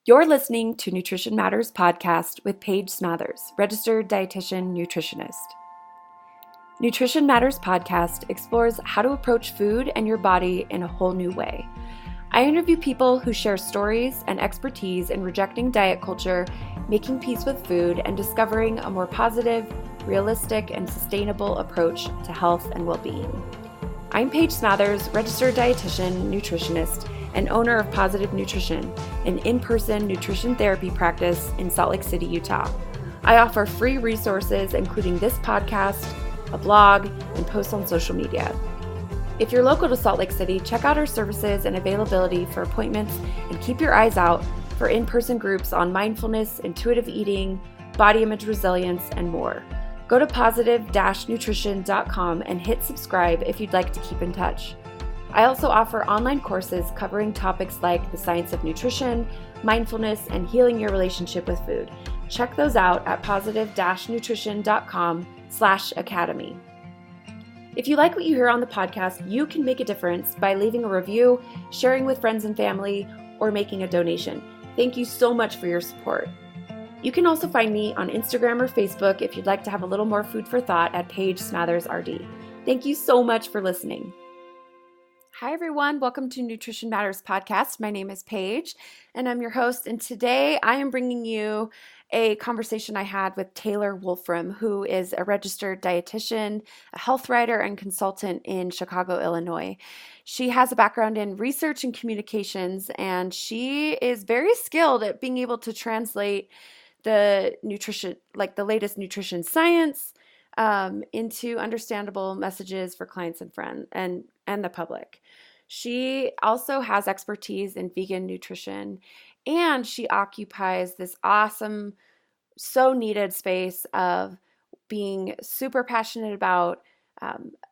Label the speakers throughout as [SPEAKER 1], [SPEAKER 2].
[SPEAKER 1] You're listening to Nutrition Matters podcast with Paige Smathers, registered dietitian nutritionist. Nutrition Matters podcast explores how to approach food and your body in a whole new way. I interview people who share stories and expertise in rejecting diet culture, making peace with food, and discovering a more positive, realistic, and sustainable approach to health and well-being. I'm Paige Smathers, registered dietitian nutritionist, and owner of Positive Nutrition, an in-person nutrition therapy practice in Salt Lake City, Utah. I offer free resources, including this podcast, a blog, and posts on social media. If you're local to Salt Lake City, check out our services and availability for appointments, and keep your eyes out for in-person groups on mindfulness, intuitive eating, body image resilience, and more. Go to positive-nutrition.com and hit subscribe if you'd like to keep in touch. I also offer online courses covering topics like the science of nutrition, mindfulness, and healing your relationship with food. Check those out at positive-nutrition.com/academy. If you like what you hear on the podcast, you can make a difference by leaving a review, sharing with friends and family, or making a donation. Thank you so much for your support. You can also find me on Instagram or Facebook if you'd like to have a little more food for thought at Paige Smathers RD. Thank you so much for listening. Hi, everyone. Welcome to Nutrition Matters podcast. My name is Paige, and I'm your host. And today I am bringing you a conversation I had with Taylor Wolfram, who is a registered dietitian, a health writer, and consultant in Chicago, Illinois. She has a background in research and communications, and she is very skilled at being able to translate the nutrition, like the latest nutrition science, into understandable messages for clients and friends and the public. She also has expertise in vegan nutrition, and she occupies this awesome, so needed space of being super passionate about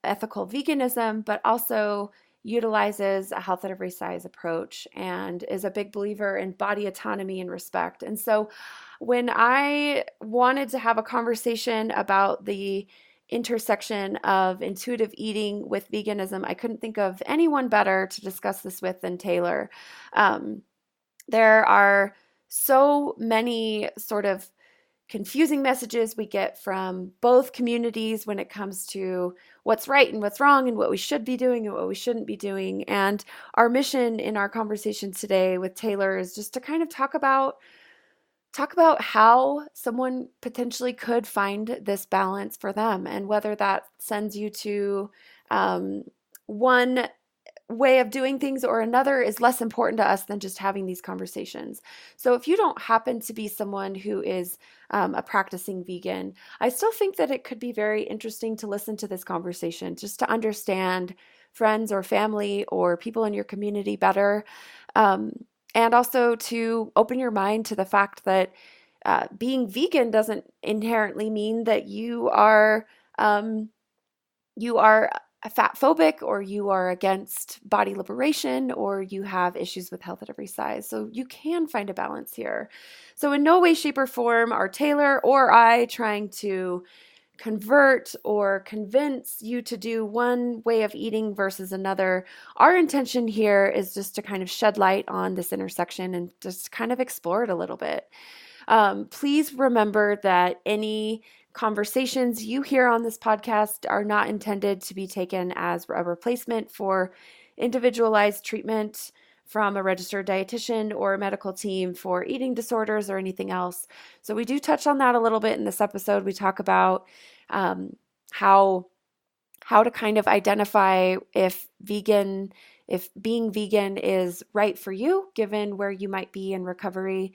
[SPEAKER 1] ethical veganism, but also utilizes a health at every size approach and is a big believer in body autonomy and respect. And so when I wanted to have a conversation about the intersection of intuitive eating with veganism, I couldn't think of anyone better to discuss this with than Taylor. There are so many sort of confusing messages we get from both communities when it comes to what's right and what's wrong and what we should be doing and what we shouldn't be doing. And our mission in our conversation today with Taylor is just to kind of talk about how someone potentially could find this balance for them, and whether that sends you to one way of doing things or another is less important to us than just having these conversations. So if you don't happen to be someone who is a practicing vegan, I still think that it could be very interesting to listen to this conversation, just to understand friends or family or people in your community better. And also to open your mind to the fact that being vegan doesn't inherently mean that you are fat phobic, or you are against body liberation, or you have issues with health at every size. So you can find a balance here. So in no way, shape, or form are Taylor or I trying to convert or convince you to do one way of eating versus another. Our intention here is just to kind of shed light on this intersection and just kind of explore it a little bit. Please remember that any conversations you hear on this podcast are not intended to be taken as a replacement for individualized treatment from a registered dietitian or a medical team for eating disorders or anything else. So we do touch on that a little bit in this episode. We talk about how to kind of identify if being vegan is right for you, given where you might be in recovery.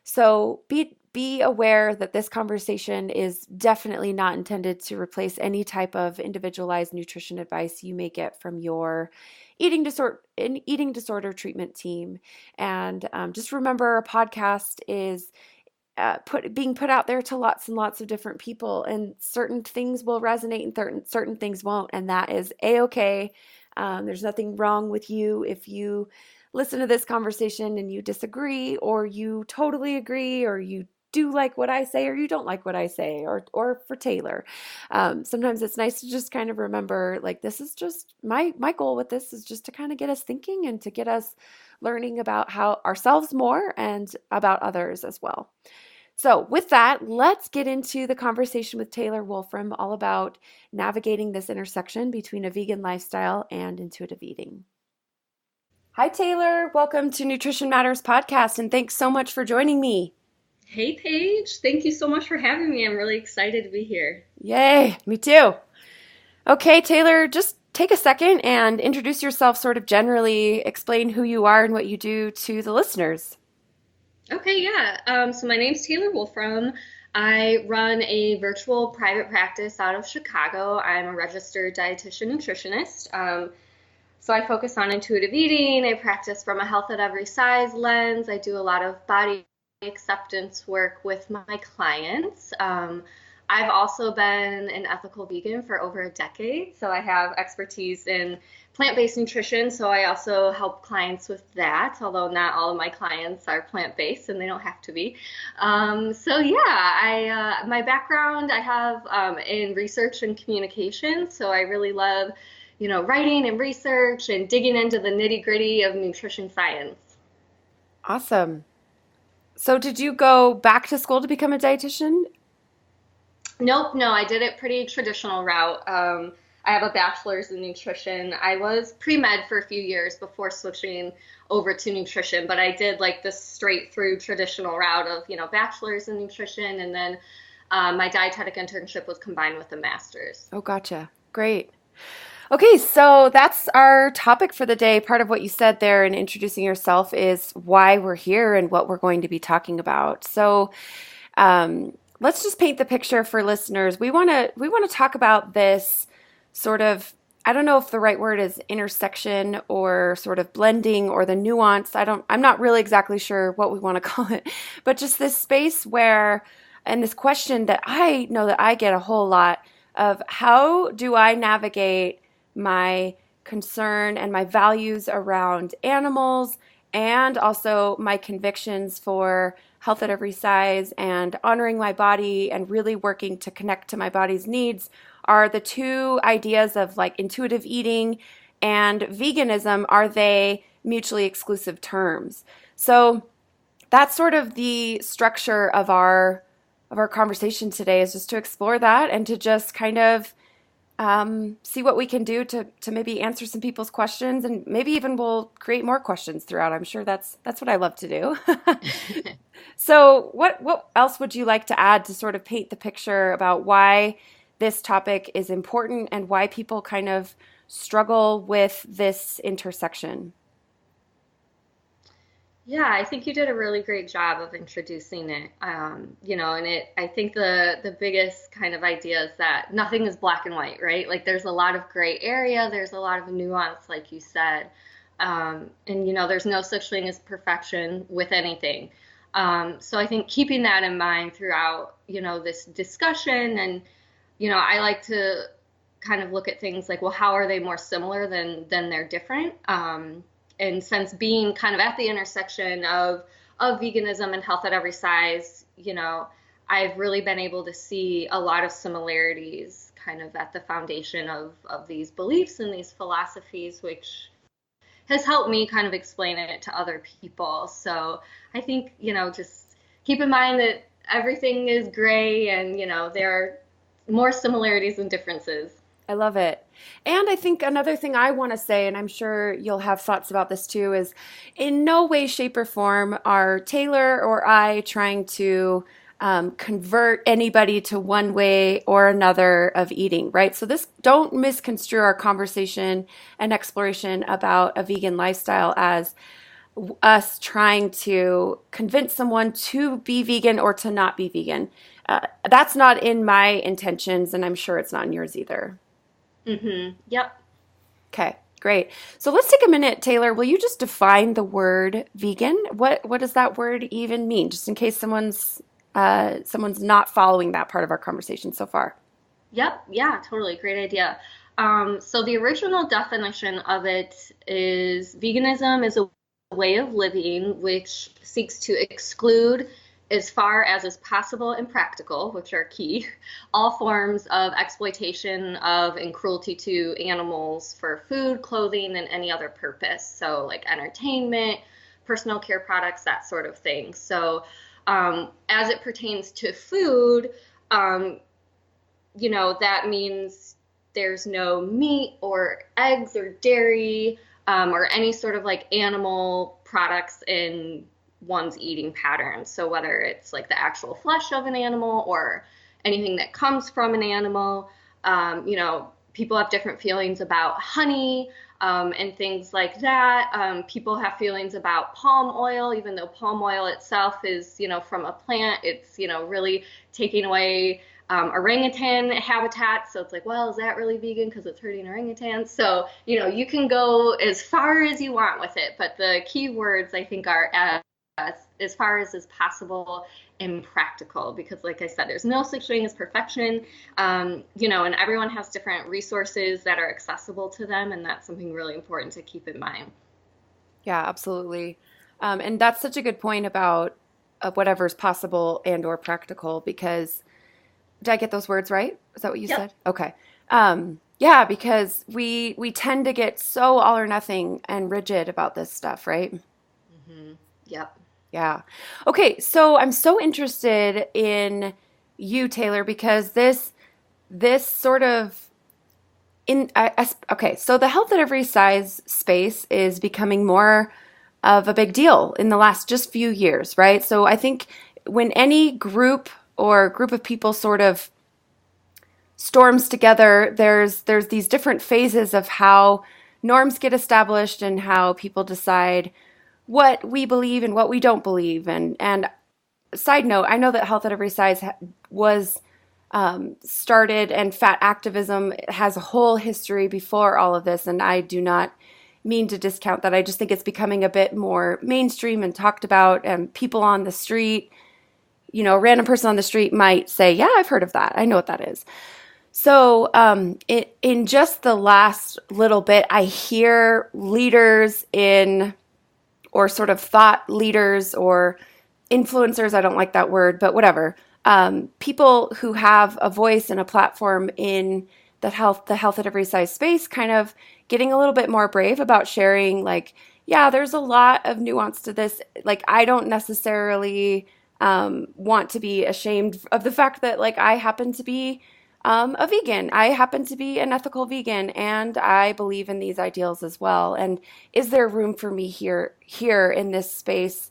[SPEAKER 1] So be aware that this conversation is definitely not intended to replace any type of individualized nutrition advice you may get from your eating disorder treatment team. And just remember, a podcast is being put out there to lots and lots of different people, and certain things will resonate and certain things won't, and that is a-okay. There's nothing wrong with you if you listen to this conversation and you disagree, or you totally agree, or you do like what I say, or you don't like what I say, or for Taylor. Sometimes it's nice to just kind of remember, like, this is just my goal with this is just to kind of get us thinking and to get us learning about how ourselves more and about others as well. So, with that, let's get into the conversation with Taylor Wolfram all about navigating this intersection between a vegan lifestyle and intuitive eating. Hi, Taylor. Welcome to Nutrition Matters podcast, and thanks so much for joining me.
[SPEAKER 2] Hey Paige, thank you so much for having me. I'm really excited to be here.
[SPEAKER 1] Yay, me too. Okay, Taylor, just take a second and introduce yourself sort of generally, explain who you are and what you do to the listeners.
[SPEAKER 2] Okay, yeah. So my name's Taylor Wolfram. I run a virtual private practice out of Chicago. I'm a registered dietitian nutritionist. So I focus on intuitive eating. I practice from a health at every size lens. I do a lot of body acceptance work with my clients. I've also been an ethical vegan for over a decade, so I have expertise in plant-based nutrition, so I also help clients with that, although not all of my clients are plant-based and they don't have to be. So yeah, my background I have in research and communication, so I really love, writing and research and digging into the nitty-gritty of nutrition science.
[SPEAKER 1] Awesome. So, did you go back to school to become a dietitian?
[SPEAKER 2] Nope, no, I did it pretty traditional route. I have a bachelor's in nutrition. I was pre-med for a few years before switching over to nutrition, but I did like the straight through traditional route of, bachelor's in nutrition, and then my dietetic internship was combined with a master's.
[SPEAKER 1] Oh, gotcha. Great. Okay, so that's our topic for the day. Part of what you said there in introducing yourself is why we're here and what we're going to be talking about. So, let's just paint the picture for listeners. We want to talk about this sort of, I don't know if the right word is intersection or sort of blending or the nuance. I'm not really exactly sure what we want to call it, but just this space where, and this question that I know that I get a whole lot of, how do I navigate my concern and my values around animals and also my convictions for health at every size and honoring my body and really working to connect to my body's needs, are the two ideas of like intuitive eating and veganism, are they mutually exclusive terms? So that's sort of the structure of our conversation today, is just to explore that and to just kind of see what we can do to maybe answer some people's questions, and maybe even we'll create more questions throughout. I'm sure that's what I love to do. So what else would you like to add to sort of paint the picture about why this topic is important and why people kind of struggle with this intersection?
[SPEAKER 2] Yeah, I think you did a really great job of introducing it. I think the biggest kind of idea is that nothing is black and white, right? Like there's a lot of gray area, there's a lot of nuance, like you said. There's no such thing as perfection with anything. So I think keeping that in mind throughout, this discussion, and, I like to kind of look at things like, well, how are they more similar than they're different? And since being kind of at the intersection of veganism and health at every size, I've really been able to see a lot of similarities kind of at the foundation of these beliefs and these philosophies, which has helped me kind of explain it to other people. So I think, just keep in mind that everything is gray and, there are more similarities than differences.
[SPEAKER 1] I love it. And I think another thing I want to say, and I'm sure you'll have thoughts about this too, is in no way, shape, or form are Taylor or I trying to convert anybody to one way or another of eating, right? So don't misconstrue our conversation and exploration about a vegan lifestyle as us trying to convince someone to be vegan or to not be vegan. That's not in my intentions, and I'm sure it's not in yours either.
[SPEAKER 2] Mm-hmm. Yep.
[SPEAKER 1] Okay, great. So let's take a minute, Taylor. Will you just define the word vegan? What does that word even mean? Just in case someone's not following that part of our conversation so far.
[SPEAKER 2] Yep. Yeah, totally. Great idea. So the original definition of it is veganism is a way of living which seeks to exclude, as far as is possible and practical, which are key, all forms of exploitation of and cruelty to animals for food, clothing, and any other purpose. So like entertainment, personal care products, that sort of thing. So as it pertains to food, that means there's no meat or eggs or dairy or any sort of like animal products in one's eating pattern. So whether it's like the actual flesh of an animal or anything that comes from an animal, people have different feelings about honey and things like that. People have feelings about palm oil, even though palm oil itself is, from a plant, it's, really taking away orangutan habitat. So it's like, well, is that really vegan because it's hurting orangutans? So, you can go as far as you want with it. But the key words, I think, are as far as is possible and practical, because like I said, there's no such thing as perfection, and everyone has different resources that are accessible to them, and that's something really important to keep in mind.
[SPEAKER 1] Yeah, absolutely. And that's such a good point about whatever's possible and or practical, because did I get those words right? Is that what you said? Okay. Yeah, because we tend to get so all or nothing and rigid about this stuff, right?
[SPEAKER 2] Mm-hmm. Yep.
[SPEAKER 1] Yeah. Okay, so I'm so interested in you, Taylor, because this sort of okay, so the health at every size space is becoming more of a big deal in the last just few years, right? So I think when any group or group of people sort of storms together, there's these different phases of how norms get established and how people decide what we believe and what we don't believe. And side note, I know that health at every size was started, and fat activism has a whole history before all of this, and I do not mean to discount that. I just think it's becoming a bit more mainstream and talked about, and people on the street, a random person on the street might say, yeah, I've heard of that. I know what that is. So in just the last little bit, I hear leaders or sort of thought leaders or influencers, I don't like that word, but whatever, people who have a voice and a platform in the health at every size space kind of getting a little bit more brave about sharing, like, yeah, there's a lot of nuance to this. Like, I don't necessarily want to be ashamed of the fact that, like, I happen to be a vegan. I happen to be an ethical vegan, and I believe in these ideals as well. And is there room for me here in this space,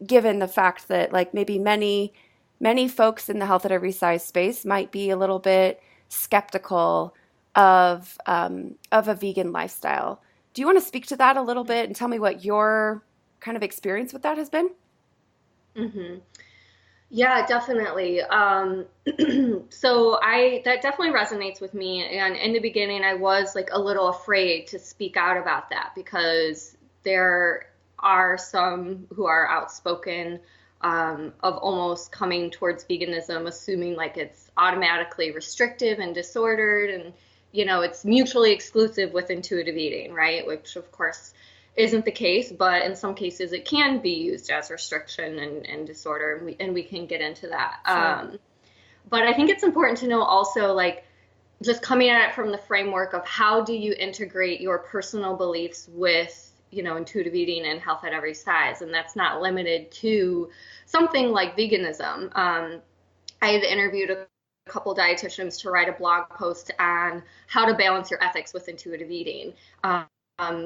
[SPEAKER 1] given the fact that, like, maybe many folks in the health at every size space might be a little bit skeptical of a vegan lifestyle? Do you want to speak to that a little bit and tell me what your kind of experience with that has been?
[SPEAKER 2] Mm-hmm. Yeah, definitely. So that definitely resonates with me. And in the beginning, I was like a little afraid to speak out about that, because there are some who are outspoken of almost coming towards veganism, assuming like it's automatically restrictive and disordered, and it's mutually exclusive with intuitive eating, right? Which of course isn't the case, but in some cases it can be used as restriction and disorder, and we can get into that. Sure. But I think it's important to know also, like, just coming at it from the framework of how do you integrate your personal beliefs with, intuitive eating and health at every size, and that's not limited to something like veganism. I had interviewed a couple dietitians to write a blog post on how to balance your ethics with intuitive eating.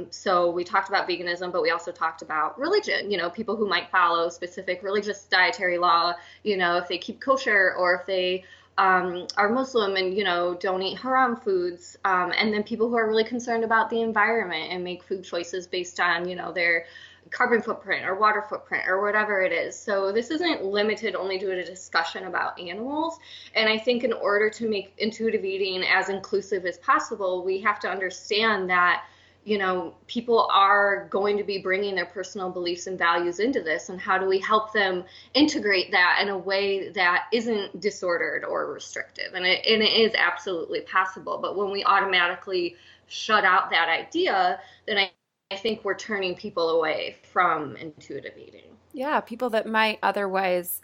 [SPEAKER 2] So we talked about veganism, but we also talked about religion, people who might follow specific religious dietary law, if they keep kosher, or if they are Muslim and, don't eat haram foods. And then people who are really concerned about the environment and make food choices based on, their carbon footprint or water footprint or whatever it is. So this isn't limited only to a discussion about animals. And I think in order to make intuitive eating as inclusive as possible, we have to understand that people are going to be bringing their personal beliefs and values into this, and how do we help them integrate that in a way that isn't disordered or restrictive? And it is absolutely possible. But when we automatically shut out that idea, then I think we're turning people away from intuitive eating.
[SPEAKER 1] Yeah, people that might otherwise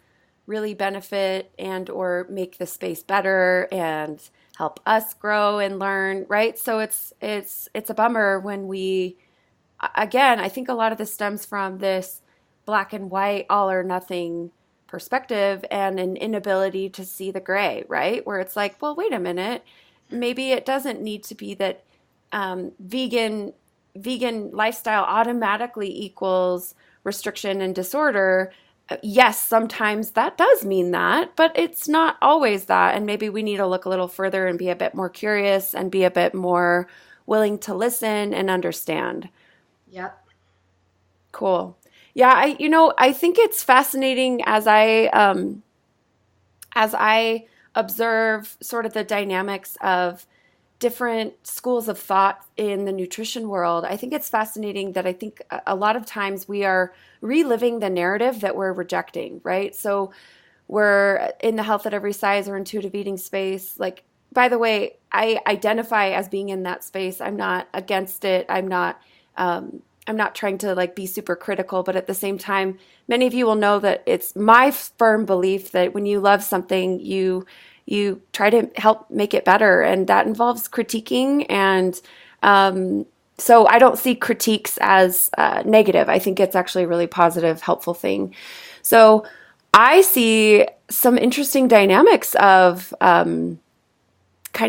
[SPEAKER 1] really benefit and or make the space better and help us grow and learn, right? So it's a bummer when we again, I think a lot of this stems from this black and white, all or nothing perspective and an inability to see the gray, right? Where it's like, well, wait a minute, maybe it doesn't need to be that vegan lifestyle automatically equals restriction and disorder. Yes, sometimes that does mean that, but it's not always that. And maybe we need to look a little further and be a bit more curious and be a bit more willing to listen and understand.
[SPEAKER 2] Yep.
[SPEAKER 1] Cool. Yeah, I think it's fascinating as I observe sort of the dynamics of different schools of thought in the nutrition world. I think it's fascinating that I think a lot of times we are reliving the narrative that we're rejecting, right? So we're in the health at every size or intuitive eating space. Like, by the way, I identify as being in that space. I'm not against it. I'm not trying to like be super critical, but at the same time, many of you will know that it's my firm belief that when you love something, you try to help make it better, and that involves critiquing. And so I don't see critiques as negative. I think it's actually a really positive, helpful thing. So I see some interesting dynamics of kind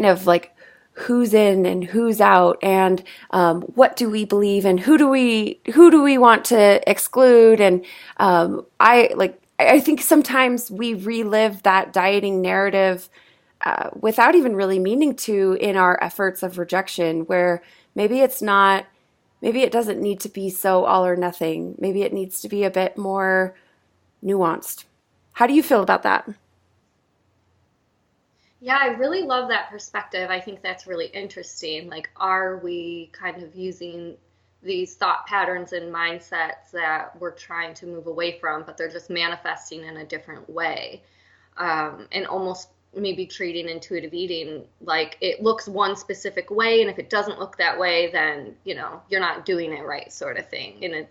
[SPEAKER 1] of like who's in and who's out, and what do we believe, and who do we want to exclude. And I think sometimes we relive that dieting narrative without even really meaning to in our efforts of rejection, where maybe it doesn't need to be so all or nothing. Maybe it needs to be a bit more nuanced. How do you feel about that?
[SPEAKER 2] Yeah, I really love that perspective. I think that's really interesting. Like, are we kind of using these thought patterns and mindsets that we're trying to move away from, but they're just manifesting in a different way? And almost maybe treating intuitive eating like it looks one specific way, and if it doesn't look that way, then, you're not doing it right, sort of thing. And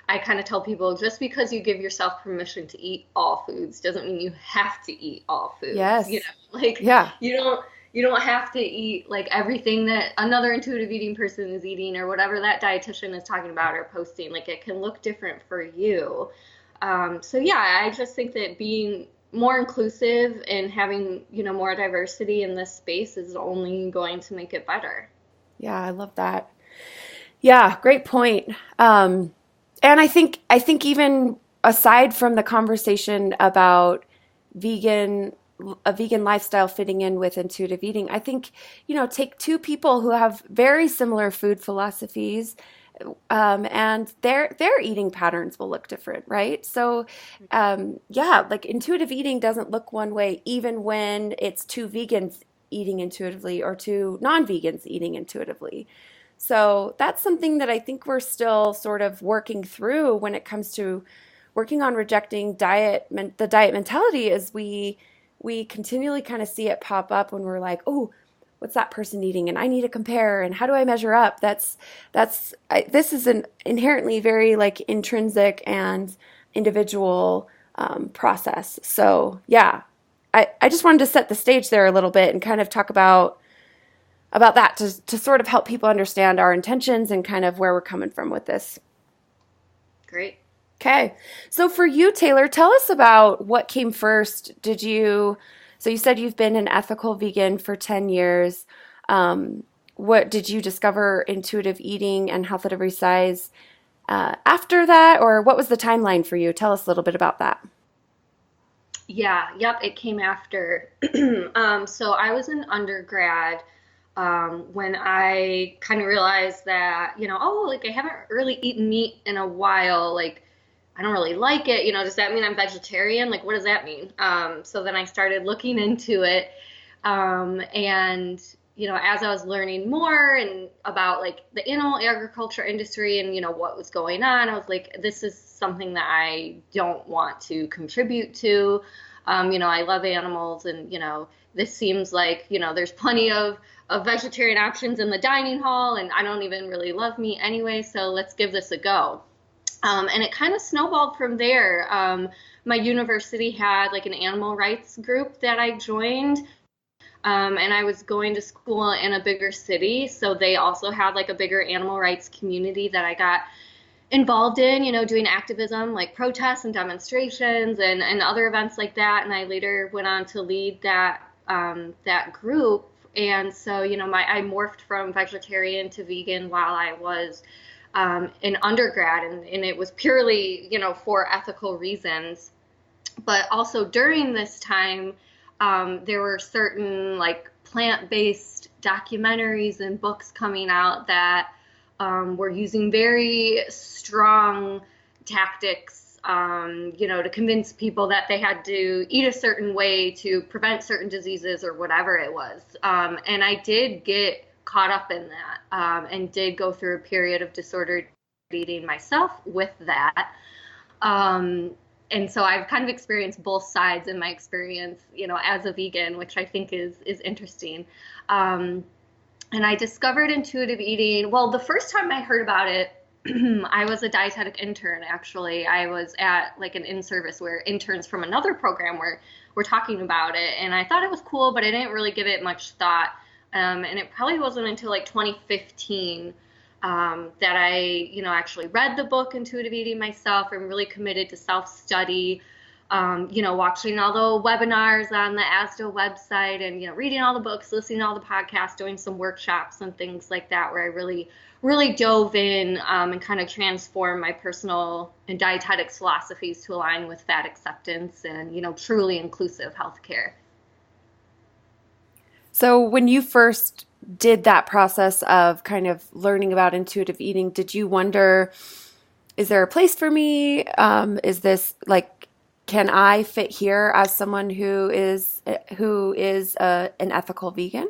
[SPEAKER 2] I kind of tell people, just because you give yourself permission to eat all foods doesn't mean you have to eat all foods.
[SPEAKER 1] Yes.
[SPEAKER 2] Like,
[SPEAKER 1] yeah.
[SPEAKER 2] you don't have to eat like everything that another intuitive eating person is eating, or whatever that dietitian is talking about or posting. Like, it can look different for you. So yeah, I just think that being more inclusive and having, more diversity in this space is only going to make it better.
[SPEAKER 1] Yeah, I love that. Yeah, great point. And I think even aside from the conversation about a vegan lifestyle fitting in with intuitive eating, I think, take two people who have very similar food philosophies, and their eating patterns will look different, right? So, yeah, like intuitive eating doesn't look one way, even when it's two vegans eating intuitively or two non-vegans eating intuitively. So that's something that I think we're still sort of working through when it comes to working on rejecting the diet mentality. Is we continually kind of see it pop up when we're like, oh, what's that person eating? And I need to compare. And how do I measure up? This is an inherently very like intrinsic and individual process. So yeah, I just wanted to set the stage there a little bit and kind of talk about that to sort of help people understand our intentions and kind of where we're coming from with this.
[SPEAKER 2] Great.
[SPEAKER 1] Okay. So for you, Taylor, tell us about what came first. So you said you've been an ethical vegan for 10 years. What did you discover intuitive eating and health at every size after that? Or what was the timeline for you? Tell us a little bit about that.
[SPEAKER 2] Yeah, yep, it came after. So I was an undergrad when I kind of realized that, like I haven't really eaten meat in a while. Like, I don't really like it. Does that mean I'm vegetarian? Like, what does that mean? So then I started looking into it. And, as I was learning more and about like the animal agriculture industry and, what was going on, I was like, this is something that I don't want to contribute to. I love animals, and, this seems like, there's plenty of vegetarian options in the dining hall, and I don't even really love meat anyway, so let's give this a go. And it kind of snowballed from there. My university had like an animal rights group that I joined. And I was going to school in a bigger city, so they also had like a bigger animal rights community that I got involved in, doing activism like protests and demonstrations and other events like that. And I later went on to lead that group. And so, I morphed from vegetarian to vegan while I was in undergrad, and it was purely, for ethical reasons. But also during this time, there were certain like plant-based documentaries and books coming out that were using very strong tactics, to convince people that they had to eat a certain way to prevent certain diseases or whatever it was. And I did get caught up in that, and did go through a period of disordered eating myself with that. And so I've kind of experienced both sides in my experience, as a vegan, which I think is interesting. And I discovered intuitive eating. Well, the first time I heard about it, I was a dietetic intern, actually. I was at like an in-service where interns from another program were talking about it. And I thought it was cool, but I didn't really give it much thought. And it probably wasn't until like 2015 that I, actually read the book Intuitive Eating myself and really committed to self-study, watching all the webinars on the ASDA website and, reading all the books, listening to all the podcasts, doing some workshops and things like that, where I really, really dove in and kind of transformed my personal and dietetics philosophies to align with fat acceptance and, truly inclusive healthcare.
[SPEAKER 1] So when you first did that process of kind of learning about intuitive eating, did you wonder, is there a place for me? Is this like, can I fit here as someone who is an ethical vegan?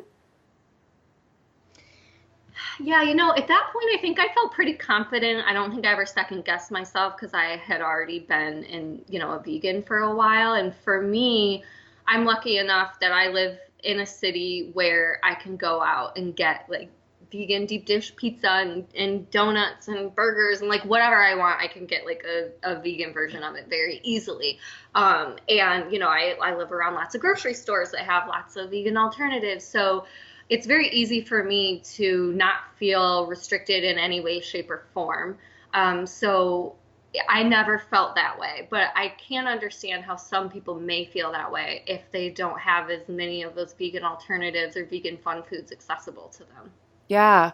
[SPEAKER 2] Yeah, at that point, I think I felt pretty confident. I don't think I ever second guessed myself because I had already been a vegan for a while. And for me, I'm lucky enough that I live in a city where I can go out and get like vegan deep dish pizza and donuts and burgers and like whatever I want. I can get like a vegan version of it very easily. And, I live around lots of grocery stores that have lots of vegan alternatives. So it's very easy for me to not feel restricted in any way, shape, or form. So I never felt that way, but I can understand how some people may feel that way if they don't have as many of those vegan alternatives or vegan fun foods accessible to them.
[SPEAKER 1] Yeah.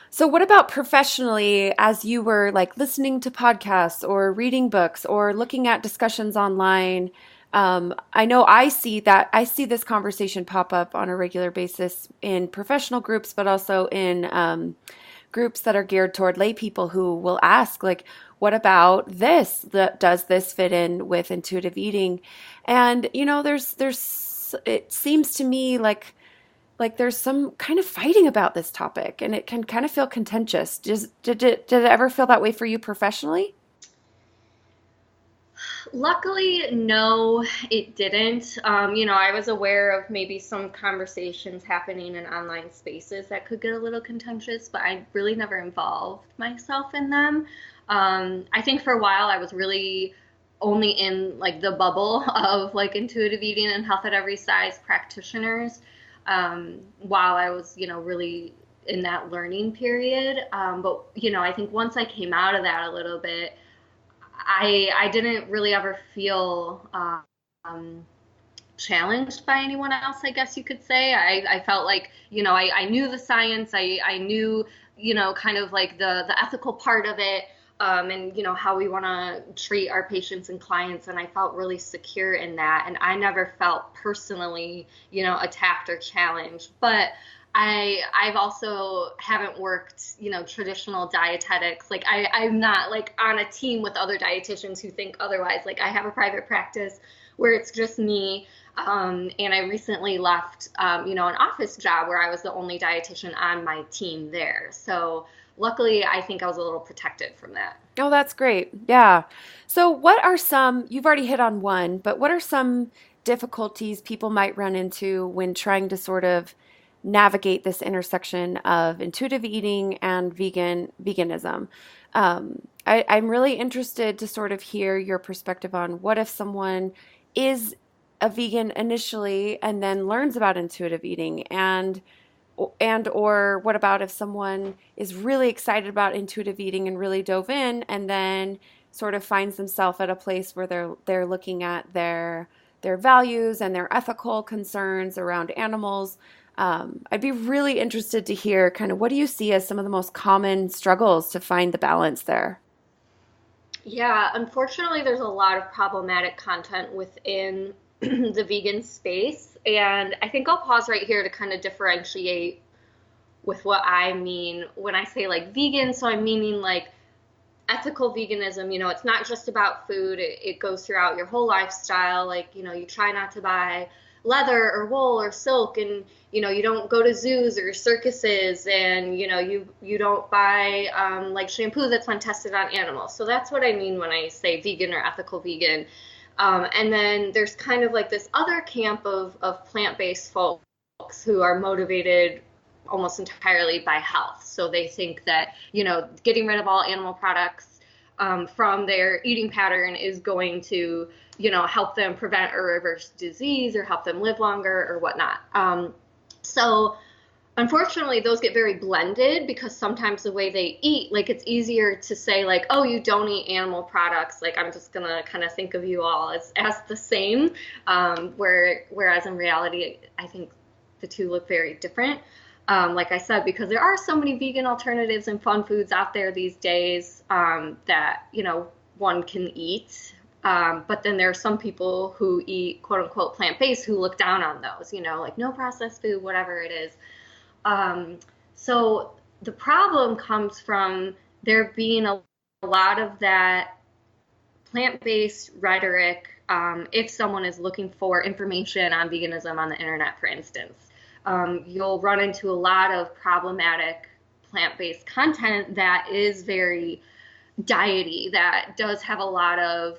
[SPEAKER 1] So what about professionally, as you were like listening to podcasts or reading books or looking at discussions online? I know I see this conversation pop up on a regular basis in professional groups, but also in groups that are geared toward lay people who will ask, like, what about this? Does this fit in with intuitive eating? And, it seems to me like there's some kind of fighting about this topic, and it can kind of feel contentious. Did it ever feel that way for you professionally?
[SPEAKER 2] Luckily, no, it didn't. I was aware of maybe some conversations happening in online spaces that could get a little contentious, but I really never involved myself in them. I think for a while I was really only in like the bubble of like intuitive eating and health at every size practitioners, while I was, really in that learning period. But, I think once I came out of that a little bit, I didn't really ever feel challenged by anyone else, I guess you could say. I felt like, I knew the science, I knew, kind of like the ethical part of it, and, how we want to treat our patients and clients. And I felt really secure in that. And I never felt personally, attacked or challenged. But I've also haven't worked, traditional dietetics. Like I'm not like on a team with other dietitians who think otherwise. Like I have a private practice where it's just me. And I recently left, an office job where I was the only dietitian on my team there. So luckily, I think I was a little protected from that.
[SPEAKER 1] Oh, that's great. Yeah. So what are you've already hit on one, but what are some difficulties people might run into when trying to sort of navigate this intersection of intuitive eating and veganism? I'm really interested to sort of hear your perspective on what if someone is a vegan initially and then learns about intuitive eating? And or what about if someone is really excited about intuitive eating and really dove in and then sort of finds themselves at a place where they're looking at their values and their ethical concerns around animals? I'd be really interested to hear kind of what do you see as some of the most common struggles to find the balance there?
[SPEAKER 2] Yeah, unfortunately, there's a lot of problematic content within the vegan space. And I think I'll pause right here to kind of differentiate with what I mean when I say like vegan. So I'm meaning like ethical veganism. It's not just about food, it goes throughout your whole lifestyle. Like, you try not to buy leather or wool or silk, and you don't go to zoos or circuses, and you don't buy like shampoo that's been tested on animals. So that's what I mean when I say vegan or ethical vegan. And then there's kind of like this other camp of plant-based folks who are motivated almost entirely by health. So they think that, getting rid of all animal products from their eating pattern is going to, help them prevent or reverse disease or help them live longer or whatnot. So unfortunately, those get very blended because sometimes the way they eat, like it's easier to say like, oh, you don't eat animal products. Like I'm just going to kind of think of you all as the same. Whereas in reality, I think the two look very different. Like I said, because there are so many vegan alternatives and fun foods out there these days that, one can eat. But then there are some people who eat quote unquote plant-based who look down on those, like no processed food, whatever it is. So the problem comes from there being a lot of that plant-based rhetoric if someone is looking for information on veganism on the internet, for instance. You'll run into a lot of problematic plant-based content that is very diety, that does have a lot of,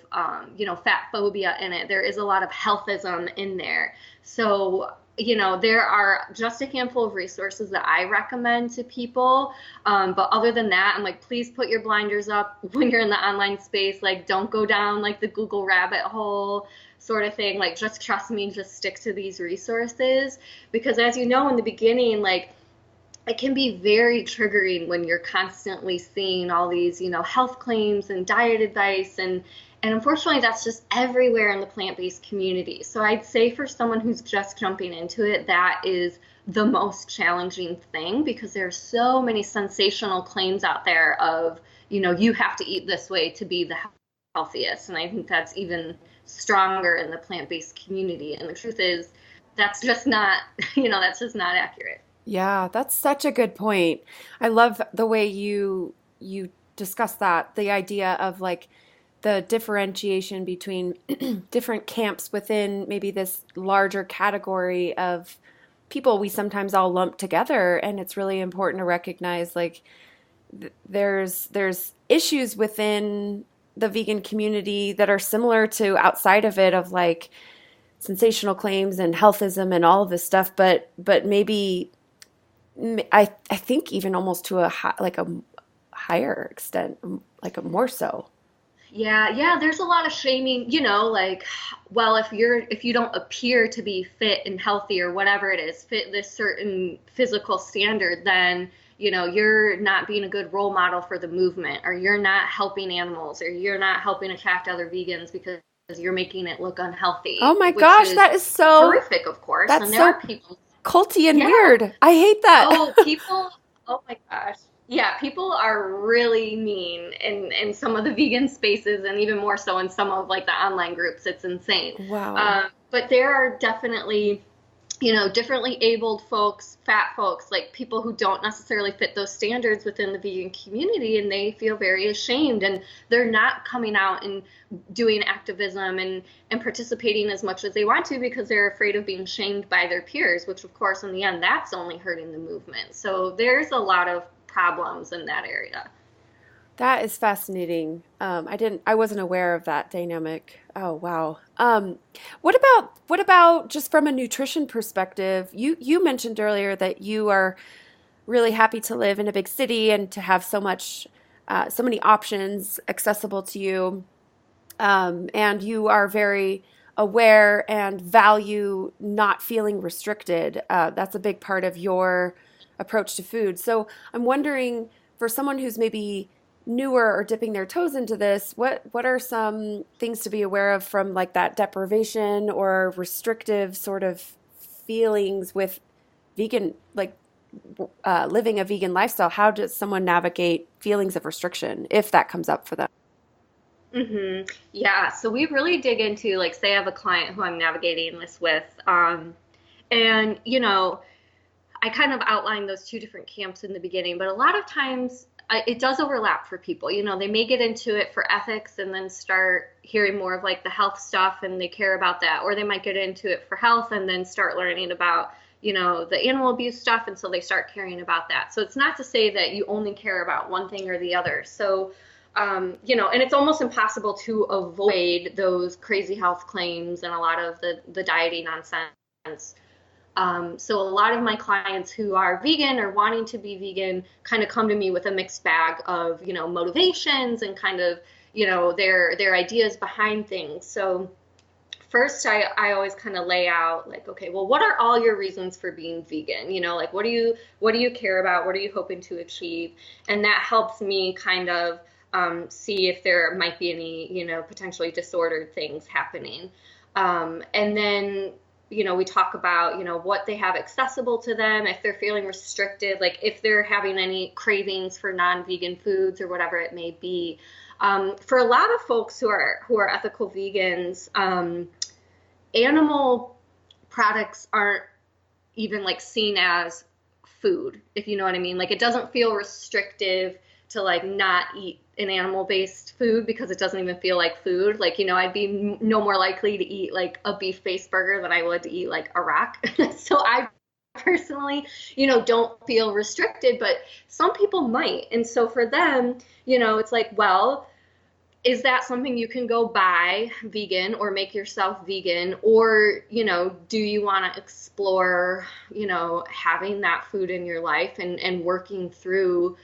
[SPEAKER 2] fat phobia in it. There is a lot of healthism in there. So, there are just a handful of resources that I recommend to people. But other than that, I'm like, please put your blinders up when you're in the online space. Like, don't go down like the Google rabbit hole sort of thing. Like, just trust me, just stick to these resources. Because as you know, in the beginning, like, it can be very triggering when you're constantly seeing all these, health claims and diet advice. And unfortunately, that's just everywhere in the plant-based community. So I'd say for someone who's just jumping into it, that is the most challenging thing because there are so many sensational claims out there of, you have to eat this way to be the healthiest. And I think that's even stronger in the plant-based community. And the truth is, that's just not, that's just not accurate.
[SPEAKER 1] Yeah, that's such a good point. I love the way you discuss that, the idea of like the differentiation between different camps within maybe this larger category of people we sometimes all lump together. And it's really important to recognize like there's issues within the vegan community that are similar to outside of it, of like sensational claims and healthism and all of this stuff, but maybe I think even almost to a higher extent, like a more so.
[SPEAKER 2] Yeah, there's a lot of shaming, like, well, if you don't appear to be fit and healthy or whatever it is, fit this certain physical standard, then, you're not being a good role model for the movement, or you're not helping animals, or you're not helping attract other vegans because you're making it look unhealthy.
[SPEAKER 1] Oh my
[SPEAKER 2] which
[SPEAKER 1] gosh,
[SPEAKER 2] is
[SPEAKER 1] that is so
[SPEAKER 2] horrific, of course.
[SPEAKER 1] that's
[SPEAKER 2] And there
[SPEAKER 1] so
[SPEAKER 2] are people.
[SPEAKER 1] culty and
[SPEAKER 2] Yeah.
[SPEAKER 1] weird. I hate that.
[SPEAKER 2] Oh my gosh. Yeah, people are really mean in some of the vegan spaces and even more so in some of like the online groups. It's insane.
[SPEAKER 1] Wow.
[SPEAKER 2] But there are definitely, differently abled folks, fat folks, like people who don't necessarily fit those standards within the vegan community, and they feel very ashamed, and they're not coming out and doing activism and participating as much as they want to because they're afraid of being shamed by their peers, which of course in the end that's only hurting the movement. So there's a lot of problems in that area.
[SPEAKER 1] That is fascinating. I wasn't aware of that dynamic. Oh, wow. What about just from a nutrition perspective? You mentioned earlier that you are really happy to live in a big city and to have so many options accessible to you. And you are very aware and value not feeling restricted. That's a big part of your approach to food. So I'm wondering, for someone who's maybe newer or dipping their toes into this, what are some things to be aware of from like that deprivation or restrictive sort of feelings with vegan, like living a vegan lifestyle? How does someone navigate feelings of restriction if that comes up for them?
[SPEAKER 2] Yeah, so we really dig into, like, say I have a client who I'm navigating this with, and I kind of outlined those two different camps in the beginning, but a lot of times it does overlap for people. They may get into it for ethics and then start hearing more of like the health stuff and they care about that, or they might get into it for health and then start learning about the animal abuse stuff, and so they start caring about that. So it's not to say that you only care about one thing or the other. So and it's almost impossible to avoid those crazy health claims and a lot of the dieting nonsense. So a lot of my clients who are vegan or wanting to be vegan kind of come to me with a mixed bag of, motivations and kind of, their ideas behind things. So first, I always kind of lay out like, okay, well, what are all your reasons for being vegan? Like what do you care about? What are you hoping to achieve? And that helps me kind of see if there might be any, potentially disordered things happening. And then, we talk about, what they have accessible to them, if they're feeling restricted, like if they're having any cravings for non-vegan foods or whatever it may be. For a lot of folks who are ethical vegans, animal products aren't even like seen as food, if you know what I mean. Like it doesn't feel restrictive to like not eat an animal-based food because it doesn't even feel like food. Like, I'd be no more likely to eat like a beef-based burger than I would to eat like a rock. So I personally, don't feel restricted, but some people might. And so for them, it's like, well, is that something you can go buy vegan or make yourself vegan? Or, do you want to explore, having that food in your life and working through,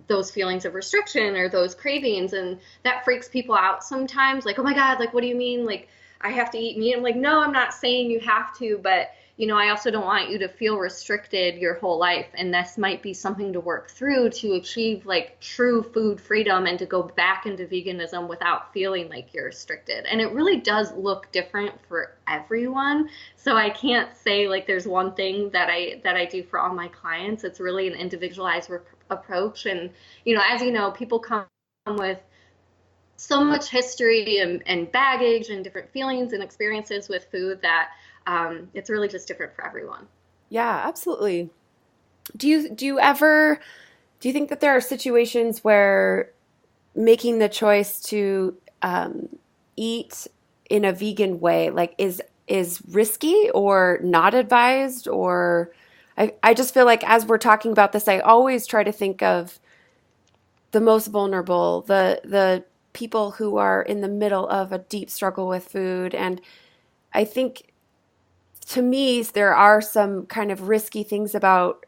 [SPEAKER 2] those feelings of restriction or those cravings? And that freaks people out sometimes. Like, oh my God, like, what do you mean? Like, I have to eat meat? I'm like, no, I'm not saying you have to, but I also don't want you to feel restricted your whole life. And this might be something to work through to achieve like true food freedom and to go back into veganism without feeling like you're restricted. And it really does look different for everyone. So I can't say like there's one thing that I do for all my clients. It's really an individualized approach. And, as you know, people come with so much history and baggage and different feelings and experiences with food that it's really just different for everyone.
[SPEAKER 1] Yeah, absolutely. Do you think that there are situations where making the choice to eat in a vegan way, like is risky or not advised? Or I just feel like as we're talking about this, I always try to think of the most vulnerable, the people who are in the middle of a deep struggle with food. And I think to me, there are some kind of risky things about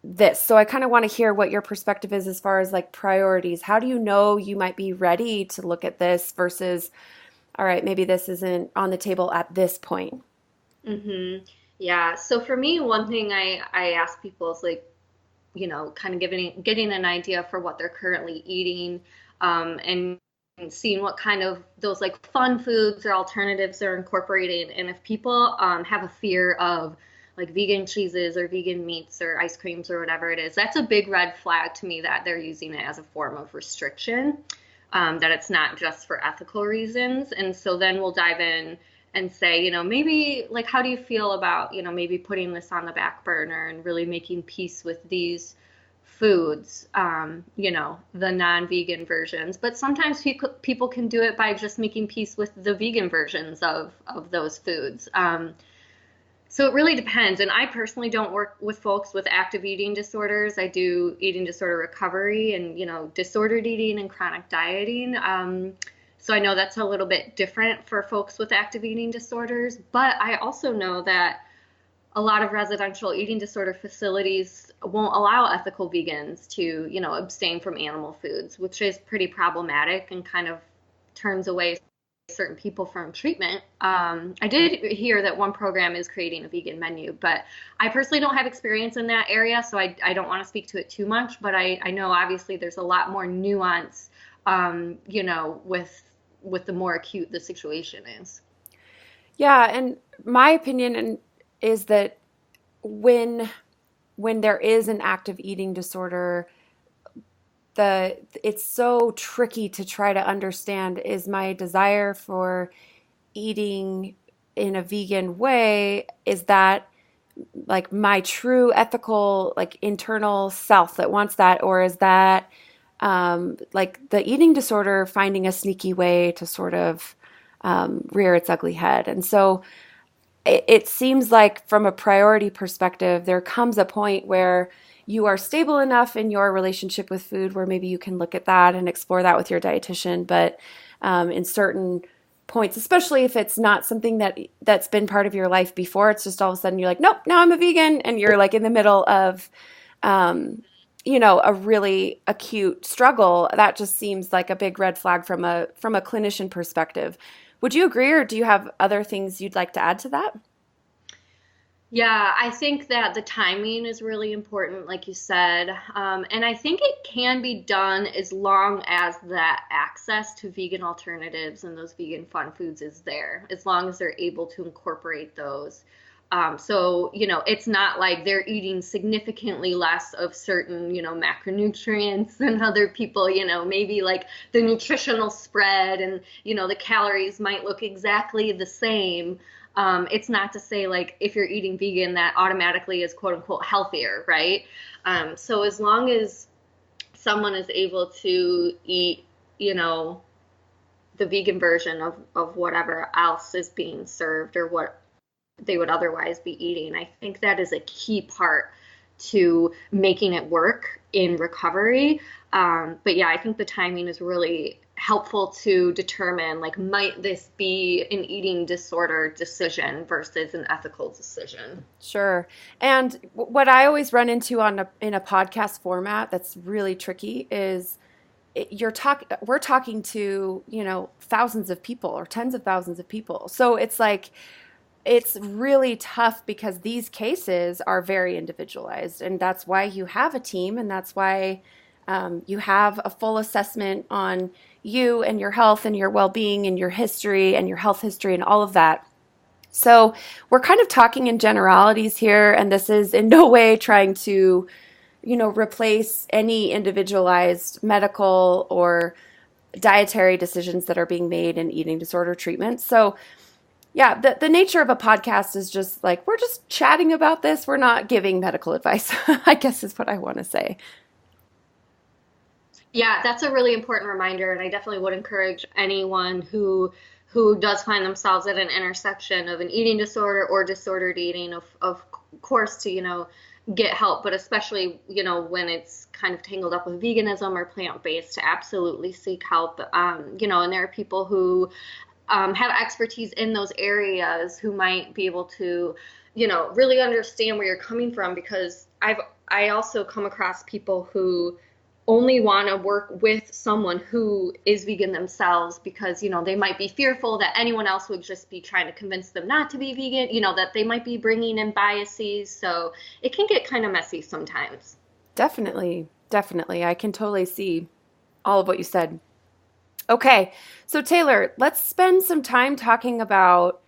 [SPEAKER 1] this. So I kind of want to hear what your perspective is as far as like priorities. How do you know you might be ready to look at this versus, all right, maybe this isn't on the table at this point?
[SPEAKER 2] Yeah. So for me, one thing I ask people is like, kind of getting an idea for what they're currently eating, and seeing what kind of those like fun foods or alternatives they're incorporating. And if people have a fear of like vegan cheeses or vegan meats or ice creams or whatever it is, that's a big red flag to me that they're using it as a form of restriction, that it's not just for ethical reasons. And so then we'll dive in and say, maybe like, how do you feel about, maybe putting this on the back burner and really making peace with these foods, the non-vegan versions. But sometimes people can do it by just making peace with the vegan versions of those foods. So it really depends. And I personally don't work with folks with active eating disorders. I do eating disorder recovery and, disordered eating and chronic dieting. So I know that's a little bit different for folks with active eating disorders. But I also know that a lot of residential eating disorder facilities won't allow ethical vegans to, abstain from animal foods, which is pretty problematic and kind of turns away certain people from treatment. I did hear that one program is creating a vegan menu, but I personally don't have experience in that area, so I don't want to speak to it too much, but I know obviously there's a lot more nuance, with the more acute the situation is.
[SPEAKER 1] Yeah, and my opinion is that when there is an active eating disorder, it's so tricky to try to understand, is my desire for eating in a vegan way, is that like my true ethical, like internal self that wants that, or is that like the eating disorder finding a sneaky way to sort of rear its ugly head? And so it seems like from a priority perspective, there comes a point where you are stable enough in your relationship with food where maybe you can look at that and explore that with your dietitian. But in certain points, especially if it's not something that's been part of your life before, it's just all of a sudden you're like, nope, now I'm a vegan, and you're like in the middle of a really acute struggle. That just seems like a big red flag from a clinician perspective. Would you agree, or do you have other things you'd like to add to that?
[SPEAKER 2] Yeah, I think that the timing is really important, like you said. And I think it can be done as long as that access to vegan alternatives and those vegan fun foods is there, as long as they're able to incorporate those. So, it's not like they're eating significantly less of certain, macronutrients than other people, maybe like the nutritional spread and, the calories might look exactly the same. It's not to say like if you're eating vegan that automatically is quote unquote healthier, right? So as long as someone is able to eat, the vegan version of whatever else is being served or what they would otherwise be eating, I think that is a key part to making it work in recovery. But yeah, I think the timing is really helpful to determine, like, might this be an eating disorder decision versus an ethical decision?
[SPEAKER 1] Sure. And what I always run into in a podcast format that's really tricky is we're talking to, thousands of people or tens of thousands of people. So it's like, it's really tough because these cases are very individualized, and that's why you have a team, and that's why you have a full assessment on you and your health and your well-being and your history and your health history and all of that. So we're kind of talking in generalities here, and this is in no way trying to, replace any individualized medical or dietary decisions that are being made in eating disorder treatment. So yeah, the nature of a podcast is just like, we're just chatting about this. We're not giving medical advice, I guess is what I want to say.
[SPEAKER 2] Yeah, that's a really important reminder, and I definitely would encourage anyone who does find themselves at an intersection of an eating disorder or disordered eating, of course, to, get help, but especially, when it's kind of tangled up with veganism or plant-based, to absolutely seek help. And there are people who have expertise in those areas who might be able to, really understand where you're coming from, because I also come across people who only want to work with someone who is vegan themselves because, they might be fearful that anyone else would just be trying to convince them not to be vegan, that they might be bringing in biases. So it can get kind of messy sometimes.
[SPEAKER 1] Definitely. Definitely. I can totally see all of what you said. Okay. So Taylor, let's spend some time talking about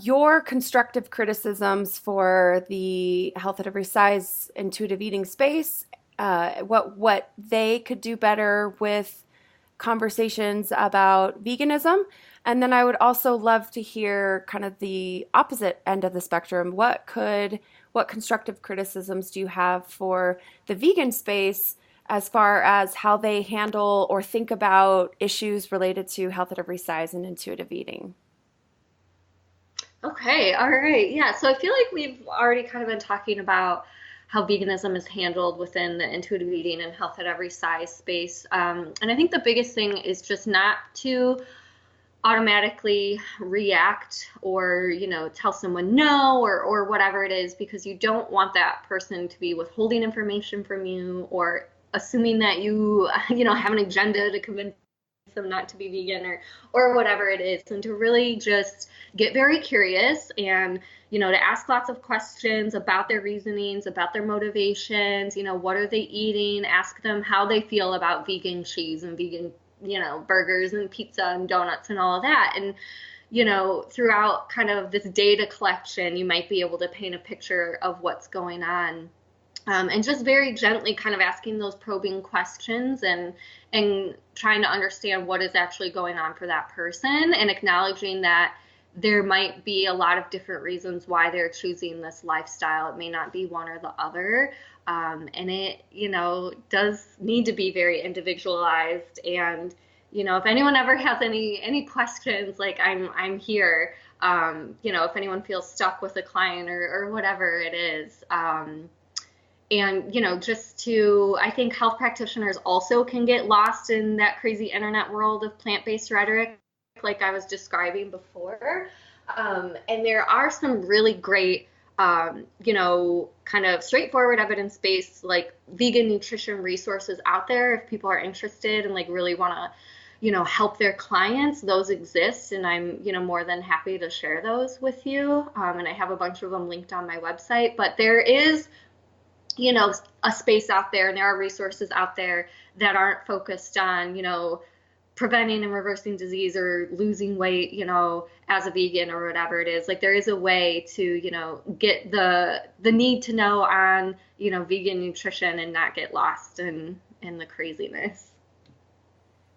[SPEAKER 1] your constructive criticisms for the Health at Every Size intuitive eating space, what they could do better with conversations about veganism. And then I would also love to hear kind of the opposite end of the spectrum. What constructive criticisms do you have for the vegan space as far as how they handle or think about issues related to health at every size and intuitive eating?
[SPEAKER 2] Okay, all right. Yeah, so I feel like we've already kind of been talking about how veganism is handled within the intuitive eating and health at every size space. And I think the biggest thing is just not to automatically react or, tell someone no, or whatever it is, because you don't want that person to be withholding information from you or assuming that you, have an agenda to convince them not to be vegan or whatever it is, and to really just get very curious and, to ask lots of questions about their reasonings, about their motivations, what are they eating, ask them how they feel about vegan cheese and vegan, burgers and pizza and donuts and all of that. And, throughout kind of this data collection, you might be able to paint a picture of what's going on. And just very gently kind of asking those probing questions and trying to understand what is actually going on for that person, and acknowledging that there might be a lot of different reasons why they're choosing this lifestyle. It may not be one or the other. And it, does need to be very individualized. And, if anyone ever has any questions, like I'm here, if anyone feels stuck with a client or whatever it is. And, I think health practitioners also can get lost in that crazy internet world of plant-based rhetoric, like I was describing before. And there are some really great, kind of straightforward evidence-based, like vegan nutrition resources out there if people are interested and like really want to, help their clients. Those exist, and I'm, more than happy to share those with you. And I have a bunch of them linked on my website, but there is, a space out there, and there are resources out there that aren't focused on, preventing and reversing disease or losing weight, as a vegan or whatever it is. Like there is a way to, get the need to know on, vegan nutrition and not get lost in the craziness.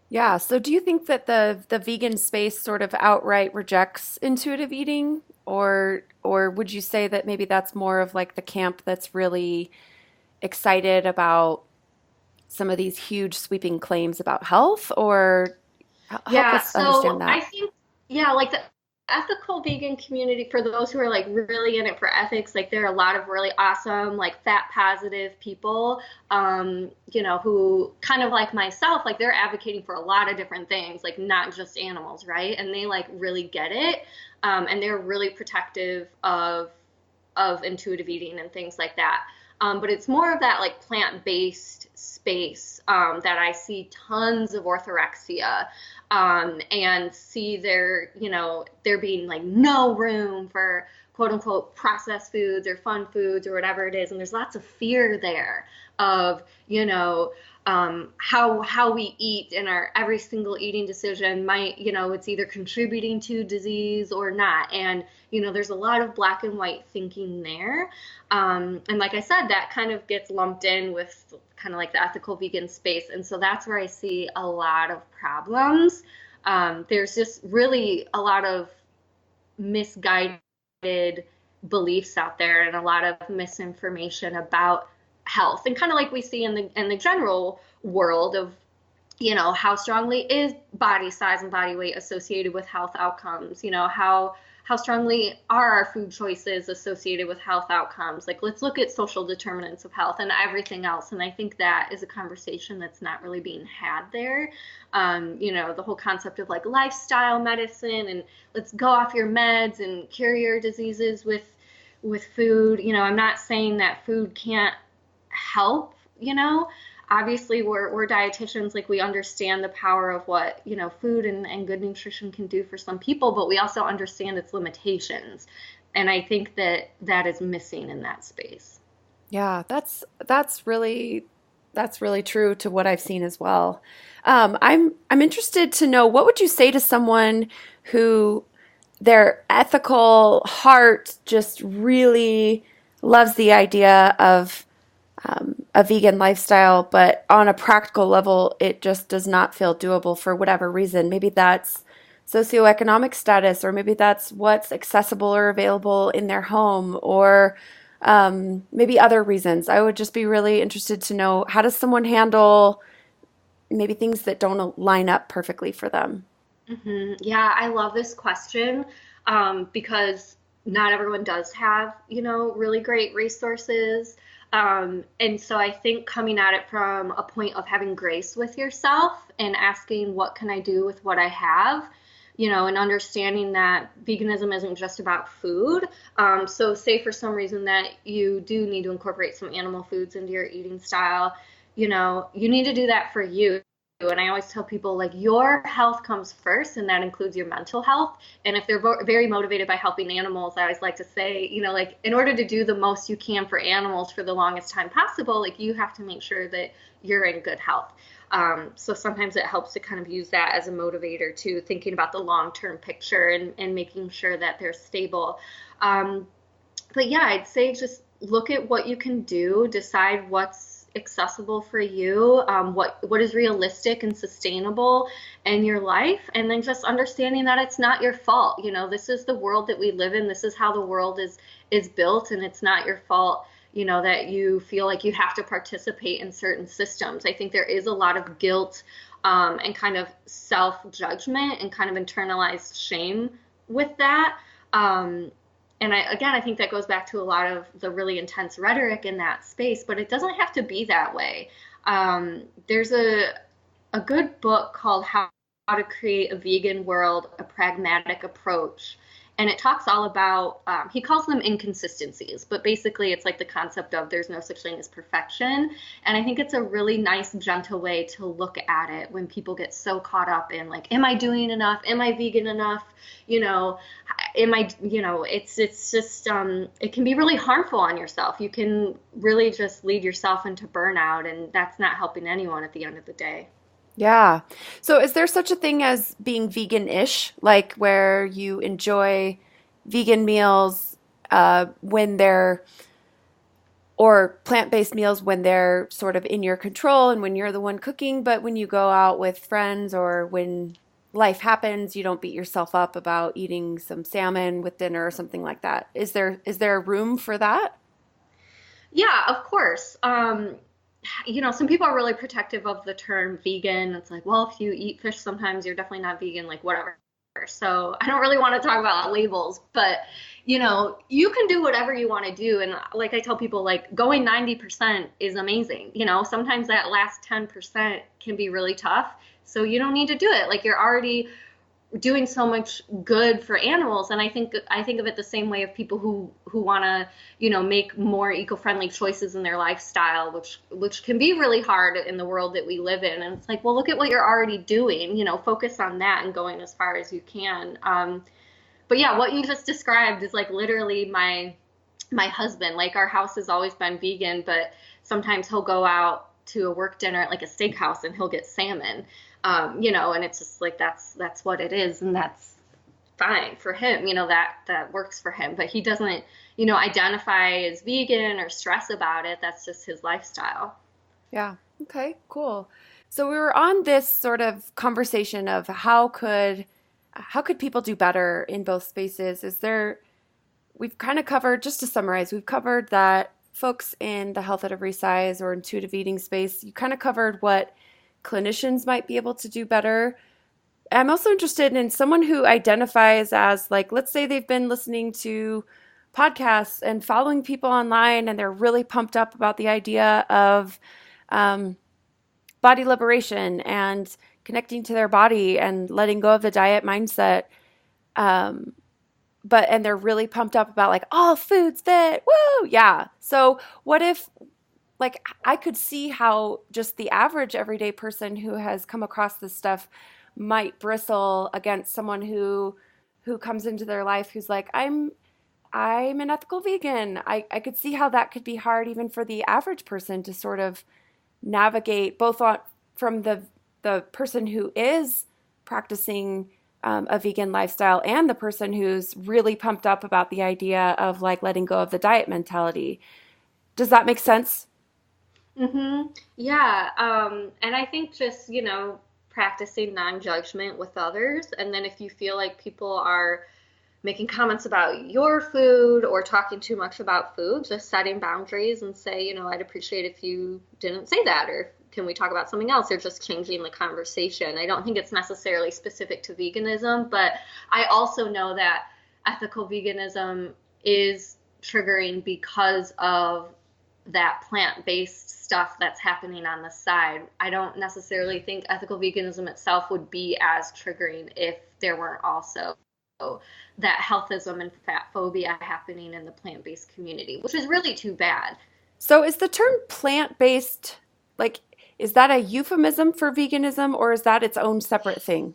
[SPEAKER 1] Yeah. So do you think that the vegan space sort of outright rejects intuitive eating, or would you say that maybe that's more of like the camp that's really excited about some of these huge sweeping claims about health, or help us understand that?
[SPEAKER 2] I think, like the ethical vegan community, for those who are like really in it for ethics, like there are a lot of really awesome, like fat positive people, who kind of like myself, like they're advocating for a lot of different things, like not just animals, right? And they like really get it. And they're really protective of intuitive eating and things like that. But it's more of that like plant-based space that I see tons of orthorexia, and see there being like no room for quote unquote processed foods or fun foods or whatever it is. And there's lots of fear there of, how we eat, and our every single eating decision might, it's either contributing to disease or not. And, there's a lot of black and white thinking there. And like I said, that kind of gets lumped in with kind of like the ethical vegan space. And so that's where I see a lot of problems. There's just really a lot of misguided beliefs out there and a lot of misinformation about health, and kind of like we see in the general world of, how strongly is body size and body weight associated with health outcomes, how strongly are our food choices associated with health outcomes. Like, let's look at social determinants of health and everything else. And I think that is a conversation that's not really being had there. The whole concept of like lifestyle medicine and let's go off your meds and cure your diseases with food. I'm not saying that food can't help, obviously we're dietitians, like we understand the power of what, food and good nutrition can do for some people, but we also understand its limitations. And I think that is missing in that space.
[SPEAKER 1] Yeah, that's really true to what I've seen as well. I'm interested to know, what would you say to someone who their ethical heart just really loves the idea of a vegan lifestyle, but on a practical level, it just does not feel doable for whatever reason. Maybe that's socioeconomic status, or maybe that's what's accessible or available in their home, or maybe other reasons. I would just be really interested to know, how does someone handle maybe things that don't line up perfectly for them?
[SPEAKER 2] Mm-hmm. Yeah, I love this question, because not everyone does have, really great resources. And so I think coming at it from a point of having grace with yourself and asking, what can I do with what I have? And understanding that veganism isn't just about food. So say for some reason that you do need to incorporate some animal foods into your eating style, you need to do that for you. And I always tell people, like, your health comes first, and that includes your mental health. And if they're very motivated by helping animals, I always like to say, like, in order to do the most you can for animals for the longest time possible, like, you have to make sure that you're in good health. So sometimes it helps to kind of use that as a motivator to thinking about the long-term picture and making sure that they're stable. But yeah, I'd say just look at what you can do, decide what's accessible for you, what is realistic and sustainable in your life, and then just understanding that it's not your fault. This is the world that we live in. This is how the world is built, and it's not your fault, that you feel like you have to participate in certain systems. I think there is a lot of guilt and kind of self-judgment and kind of internalized shame with that. And I think that goes back to a lot of the really intense rhetoric in that space, but it doesn't have to be that way. There's a good book called How to Create a Vegan World, A Pragmatic Approach. And it talks all about, he calls them inconsistencies, but basically it's like the concept of there's no such thing as perfection. And I think it's a really nice, gentle way to look at it when people get so caught up in, like, am I doing enough? Am I vegan enough? Am I, it's just, it can be really harmful on yourself. You can really just lead yourself into burnout, and that's not helping anyone at the end of the day.
[SPEAKER 1] Yeah. So is there such a thing as being vegan-ish, like where you enjoy vegan meals when they're, or plant-based meals when they're sort of in your control and when you're the one cooking, but when you go out with friends or when life happens, you don't beat yourself up about eating some salmon with dinner or something like that? Is there room for that?
[SPEAKER 2] Yeah, of course. Some people are really protective of the term vegan. It's like, well, if you eat fish sometimes, you're definitely not vegan, like whatever. So I don't really want to talk about labels, but you can do whatever you want to do. And like I tell people, like, going 90% is amazing. Sometimes that last 10% can be really tough. So you don't need to do it. Like, you're already doing so much good for animals. And I think of it the same way of people who want to make more eco-friendly choices in their lifestyle, which can be really hard in the world that we live in. And it's like, well, look at what you're already doing, focus on that and going as far as you can. But yeah, what you just described is like literally my husband. Like, our house has always been vegan, but sometimes he'll go out to a work dinner at like a steakhouse and he'll get salmon. And it's just like, that's what it is. And that's fine for him, that works for him, but he doesn't, identify as vegan or stress about it. That's just his lifestyle.
[SPEAKER 1] Yeah. Okay, cool. So we were on this sort of conversation of how could people do better in both spaces? We've kind of covered, just to summarize, we've covered that folks in the health at every size or intuitive eating space, you kind of covered what clinicians might be able to do better. I'm also interested in someone who identifies as, like, let's say they've been listening to podcasts and following people online and they're really pumped up about the idea of body liberation and connecting to their body and letting go of the diet mindset. And they're really pumped up about, like, all foods fit. Woo! Yeah. So what if, like, I could see how just the average everyday person who has come across this stuff might bristle against someone who comes into their life who's like, I'm an ethical vegan. I could see how that could be hard even for the average person to sort of navigate, both from the person who is practicing a vegan lifestyle and the person who's really pumped up about the idea of, like, letting go of the diet mentality. Does that make sense?
[SPEAKER 2] Yeah. And I think just, practicing non-judgment with others. And then if you feel like people are making comments about your food or talking too much about food, just setting boundaries and say, I'd appreciate if you didn't say that, or can we talk about something else, or just changing the conversation. I don't think it's necessarily specific to veganism, but I also know that ethical veganism is triggering because of that plant-based stuff that's happening on the side. I don't necessarily think ethical veganism itself would be as triggering if there weren't also that healthism and fat phobia happening in the plant-based community, which is really too bad.
[SPEAKER 1] So is the term plant-based, like, Is that a euphemism for veganism, or is that its own separate thing?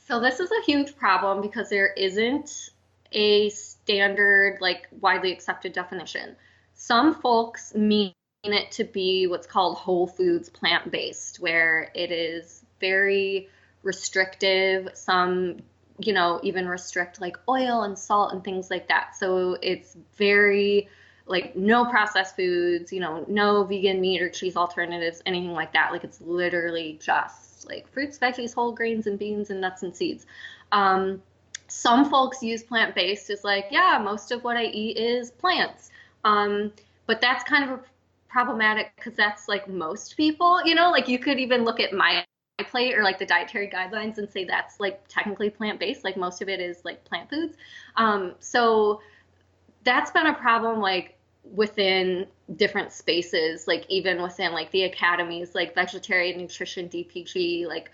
[SPEAKER 2] So this is a huge problem because there isn't a standard, like widely accepted definition. Some folks mean it to be what's called whole foods plant-based, where it is very restrictive. Some, even restrict like oil and salt and things like that. So it's very like no processed foods, no vegan meat or cheese alternatives, anything like that. Like it's literally just like fruits, veggies, whole grains, and beans and nuts and seeds. Some folks use plant-based as like, yeah, most of what I eat is plants. But that's kind of problematic because that's like most people, like you could even look at my plate or like the dietary guidelines and say that's like technically plant-based, like most of it is like plant foods. So that's been a problem like within different spaces, like even within like the academies, like vegetarian nutrition, DPG, like,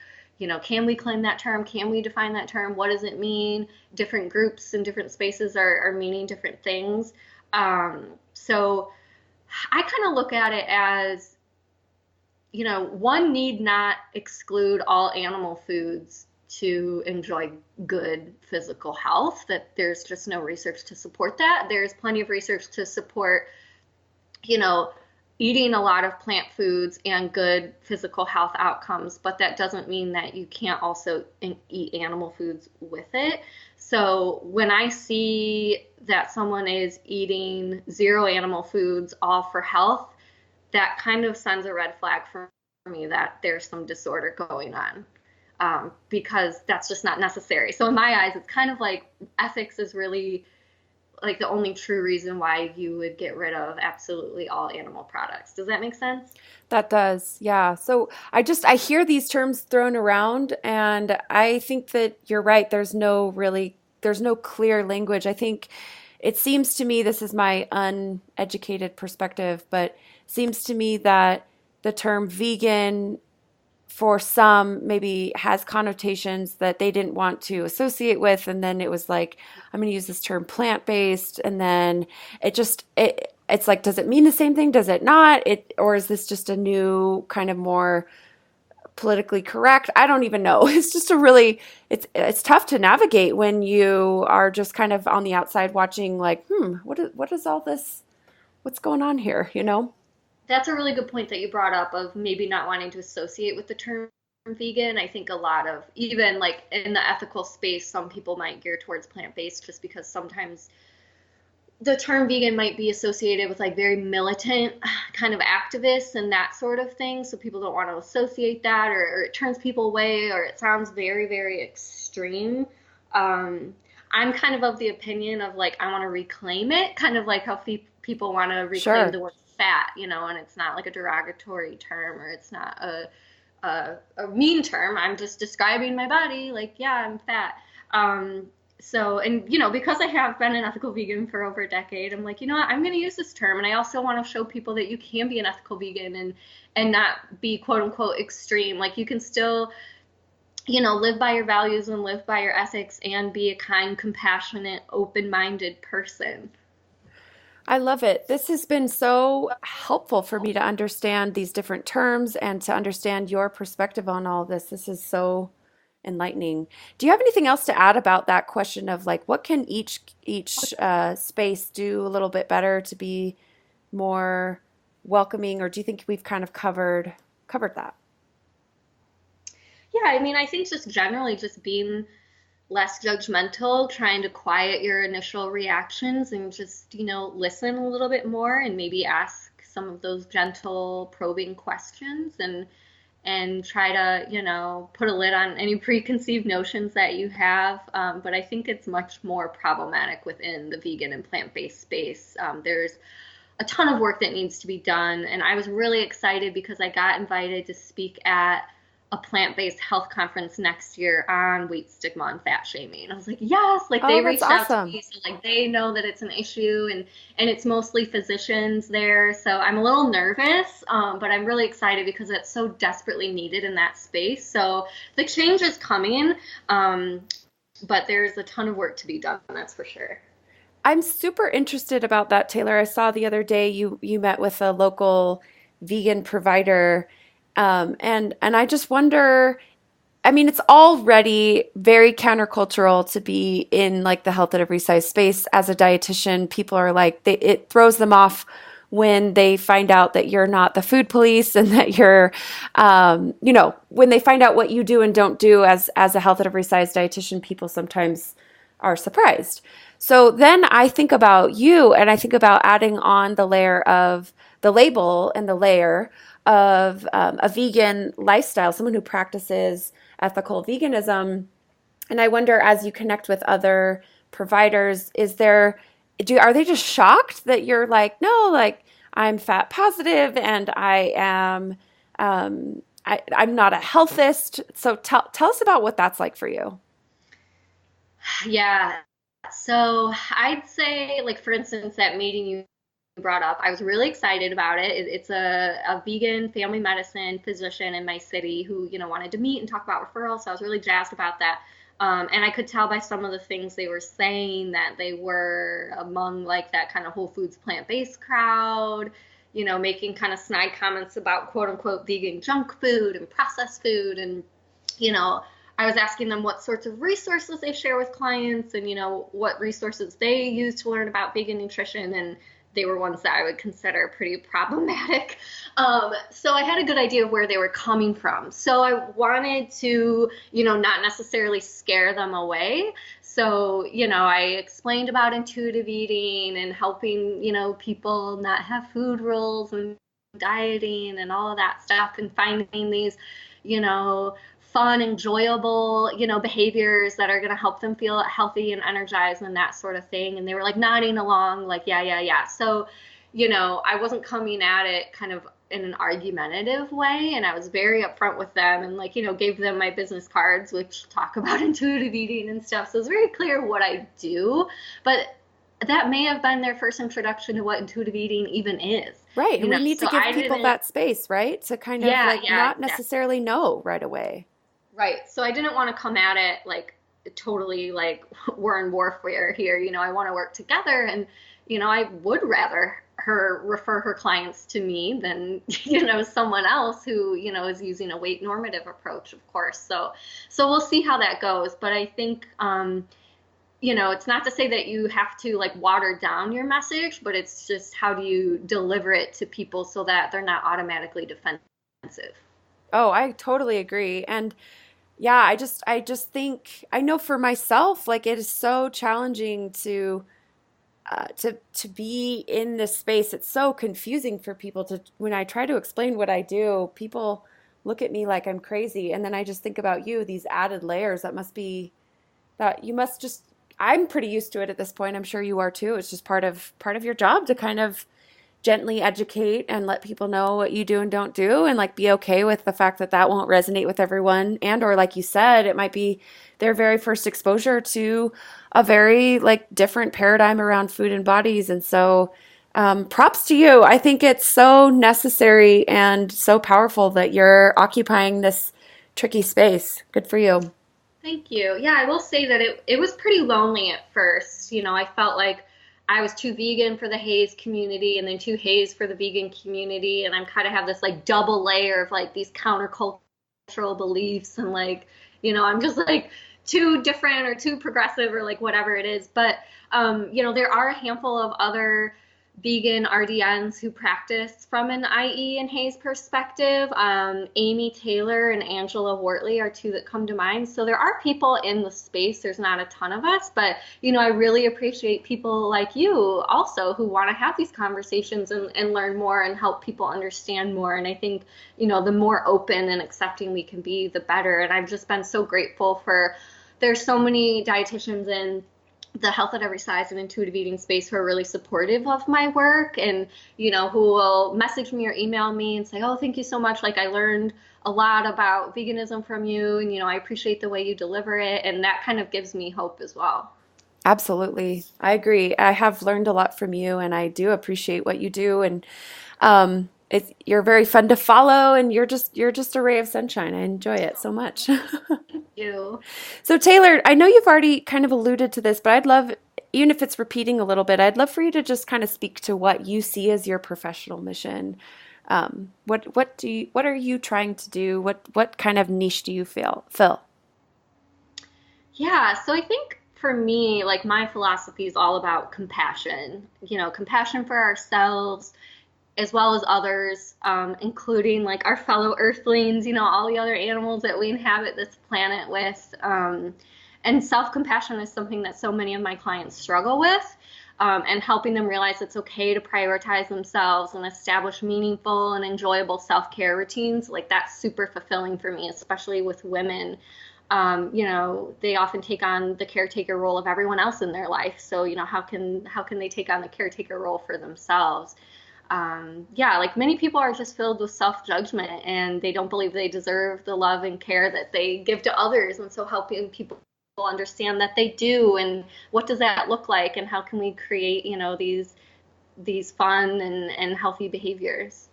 [SPEAKER 2] can we claim that term? Can we define that term? What does it mean? Different groups and different spaces are meaning different things. So I kind of look at it as, one need not exclude all animal foods to enjoy good physical health, that there's just no research to support that. There's plenty of research to support, eating a lot of plant foods and good physical health outcomes, but that doesn't mean that you can't also eat animal foods with it. So when I see that someone is eating zero animal foods, all for health, that kind of sends a red flag for me that there's some disorder going on. Because that's just not necessary. So in my eyes, it's kind of like ethics is really like the only true reason why you would get rid of absolutely all animal products. Does that make sense?
[SPEAKER 1] That does. Yeah. So I hear these terms thrown around, and I think that you're right. There's no clear language. I think it seems to me, this is my uneducated perspective, but seems to me that the term vegan for some maybe has connotations that they didn't want to associate with, and then it was like, I'm going to use this term plant-based, and then it's like, does it mean the same thing, does it not, or is this just a new kind of more politically correct? I don't even know. It's just it's tough to navigate when you are just kind of on the outside watching, like, what is all this, what's going on here,
[SPEAKER 2] That's a really good point that you brought up of maybe not wanting to associate with the term vegan. I think a lot of, even like in the ethical space, some people might gear towards plant-based just because sometimes the term vegan might be associated with like very militant kind of activists and that sort of thing. So people don't want to associate that, or it turns people away, or it sounds very, very extreme. I'm kind of the opinion of like, I want to reclaim it, kind of like how people want to reclaim
[SPEAKER 1] Sure.
[SPEAKER 2] the word fat, and it's not like a derogatory term, or it's not a mean term. I'm just describing my body, like, yeah, I'm fat. So, and, because I have been an ethical vegan for over a decade, I'm like, what, I'm going to use this term. And I also want to show people that you can be an ethical vegan and not be quote unquote extreme. Like you can still, live by your values and live by your ethics and be a kind, compassionate, open-minded person.
[SPEAKER 1] I love it. This has been so helpful for me to understand these different terms and to understand your perspective on all of this. This is so enlightening. Do you have anything else to add about that question of like, what can each space do a little bit better to be more welcoming, or do you think we've kind of covered that?
[SPEAKER 2] Yeah, I mean, I think just generally just being less judgmental, trying to quiet your initial reactions and just, listen a little bit more and maybe ask some of those gentle probing questions and try to, put a lid on any preconceived notions that you have. But I think it's much more problematic within the vegan and plant-based space. There's a ton of work that needs to be done. And I was really excited because I got invited to speak at a plant-based health conference next year on weight stigma and fat shaming. I was like, yes, like they
[SPEAKER 1] Oh, that's
[SPEAKER 2] reached out to
[SPEAKER 1] awesome.
[SPEAKER 2] me, so like they know that it's an issue, and it's mostly physicians there. So I'm a little nervous, but I'm really excited because it's so desperately needed in that space. So the change is coming, but there's a ton of work to be done, that's for sure.
[SPEAKER 1] I'm super interested about that, Taylor. I saw the other day you met with a local vegan provider, And I just wonder, I mean, it's already very countercultural to be in like the health at every size space. As a dietitian, people are like, it throws them off when they find out that you're not the food police and that you're, when they find out what you do and don't do as a health at every size dietitian, people sometimes are surprised. So then I think about you and I think about adding on the layer of the label and the layer of a vegan lifestyle, someone who practices ethical veganism. And I wonder, as you connect with other providers, are they just shocked that you're like, no, like I'm fat positive and I am, I'm not a healthist. So tell us about what that's like for you.
[SPEAKER 2] Yeah. So I'd say, like, for instance, that meeting you brought up, I was really excited about it. It's a vegan family medicine physician in my city who, wanted to meet and talk about referrals. So I was really jazzed about that. And I could tell by some of the things they were saying that they were among like that kind of Whole Foods plant-based crowd, making kind of snide comments about quote unquote vegan junk food and processed food. And, I was asking them what sorts of resources they share with clients and, what resources they use to learn about vegan nutrition. And they were ones that I would consider pretty problematic. So I had a good idea of where they were coming from. So I wanted to, not necessarily scare them away. So, I explained about intuitive eating and helping, people not have food rules and dieting and all of that stuff and finding these, fun, enjoyable, behaviors that are going to help them feel healthy and energized and that sort of thing. And they were like nodding along, like, yeah, yeah, yeah. So, I wasn't coming at it kind of in an argumentative way. And I was very upfront with them and like, gave them my business cards, which talk about intuitive eating and stuff. So it's very clear what I do, but that may have been their first introduction to what intuitive eating even is.
[SPEAKER 1] Right. And we need to give people that space, right? To kind of not necessarily know right away.
[SPEAKER 2] Right. So I didn't want to come at it like totally like we're in warfare here. I want to work together and, I would rather her refer her clients to me than, someone else who, is using a weight normative approach, of course. So we'll see how that goes. But I think, it's not to say that you have to like water down your message, but it's just how do you deliver it to people so that they're not automatically defensive.
[SPEAKER 1] Oh, I totally agree. And yeah, I just think I know for myself, like it is so challenging to be in this space. It's so confusing for people when I try to explain what I do, people look at me like I'm crazy. And then I just think about you, these added layers that you must just, I'm pretty used to it at this point. I'm sure you are too. It's just part of your job to kind of gently educate and let people know what you do and don't do and like be okay with the fact that that won't resonate with everyone. And or like you said, it might be their very first exposure to a very like different paradigm around food and bodies. And so props to you. I think it's so necessary and so powerful that you're occupying this tricky space. Good for you.
[SPEAKER 2] Thank you. Yeah, I will say that it was pretty lonely at first. I felt like I was too vegan for the HAES community and then too HAES for the vegan community. And I'm kind of have this like double layer of like these countercultural beliefs and like, I'm just like too different or too progressive or like whatever it is. But, there are a handful of other vegan RDNs who practice from an IE and HAES perspective. Amy Taylor and Angela Wortley are two that come to mind. So there are people in the space. There's not a ton of us, but I really appreciate people like you also who want to have these conversations and learn more and help people understand more. And I think, the more open and accepting we can be, the better. And I've just been so grateful there's so many dietitians in the health at every size and intuitive eating space who are really supportive of my work and, who will message me or email me and say, oh, thank you so much. Like I learned a lot about veganism from you and, I appreciate the way you deliver it. And that kind of gives me hope as well.
[SPEAKER 1] Absolutely. I agree. I have learned a lot from you and I do appreciate what you do. And you're very fun to follow and you're just a ray of sunshine. I enjoy it so much.
[SPEAKER 2] Thank you.
[SPEAKER 1] So Taylor, I know you've already kind of alluded to this, but I'd love, even if it's repeating a little bit, I'd love for you to just kind of speak to what you see as your professional mission What are you trying to do? What kind of niche do you fill?
[SPEAKER 2] Yeah, so I think for me, like my philosophy is all about compassion, compassion for ourselves as well as others, including like our fellow earthlings, all the other animals that we inhabit this planet with. And self-compassion is something that so many of my clients struggle with, and helping them realize it's okay to prioritize themselves and establish meaningful and enjoyable self-care routines. Like that's super fulfilling for me, especially with women. They often take on the caretaker role of everyone else in their life. So, how can they take on the caretaker role for themselves? Like many people are just filled with self-judgment and they don't believe they deserve the love and care that they give to others. And so helping people understand that they do, and what does that look like, and how can we create, these fun and healthy behaviors.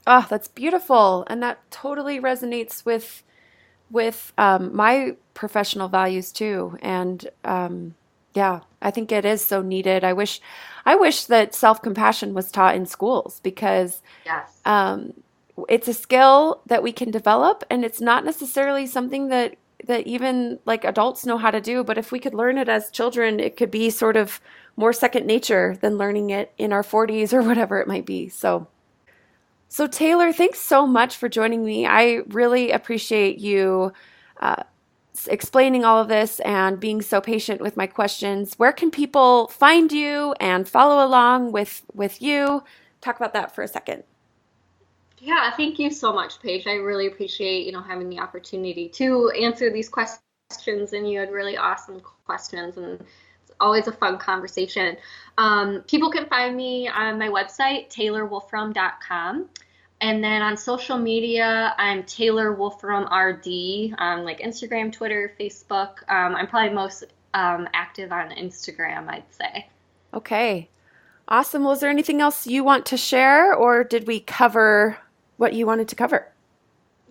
[SPEAKER 1] Oh, that's beautiful. And that totally resonates with my professional values too. And I think it is so needed. I wish that self-compassion was taught in schools, because
[SPEAKER 2] Yes.
[SPEAKER 1] It's a skill that we can develop, and it's not necessarily something that even like adults know how to do. But if we could learn it as children, it could be sort of more second nature than learning it in our 40s or whatever it might be. So Taylor, thanks so much for joining me. I really appreciate you explaining all of this and being so patient with my questions. Where can people find you and follow along with you? Talk about that for a second.
[SPEAKER 2] Yeah, thank you so much, Paige. I really appreciate, having the opportunity to answer these questions, and you had really awesome questions, and it's always a fun conversation. People can find me on my website, taylorwolfram.com. And then on social media, I'm Taylor Wolfram RD on like Instagram, Twitter, Facebook. I'm probably most active on Instagram, I'd say.
[SPEAKER 1] Okay. Awesome. Well, is there anything else you want to share, or did we cover what you wanted to cover?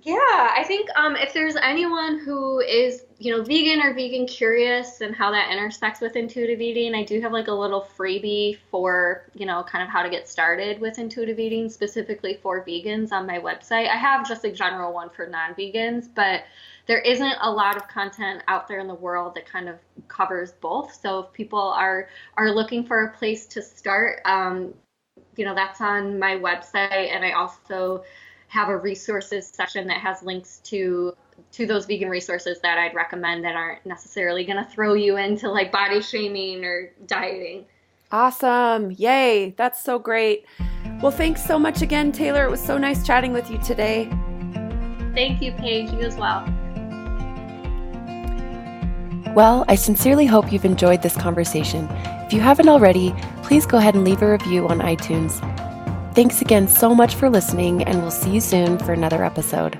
[SPEAKER 2] Yeah, I think if there's anyone who is, vegan or vegan curious and how that intersects with intuitive eating, I do have like a little freebie for, kind of how to get started with intuitive eating specifically for vegans on my website. I have just a general one for non-vegans, but there isn't a lot of content out there in the world that kind of covers both. So if people are looking for a place to start, that's on my website. And I also have a resources section that has links to those vegan resources that I'd recommend that aren't necessarily going to throw you into like body shaming or dieting.
[SPEAKER 1] Awesome. Yay. That's so great. Well, thanks so much again, Taylor. It was so nice chatting with you today.
[SPEAKER 2] Thank you, Paige. You as well.
[SPEAKER 3] Well, I sincerely hope you've enjoyed this conversation. If you haven't already, please go ahead and leave a review on iTunes. Thanks again so much for listening, and we'll see you soon for another episode.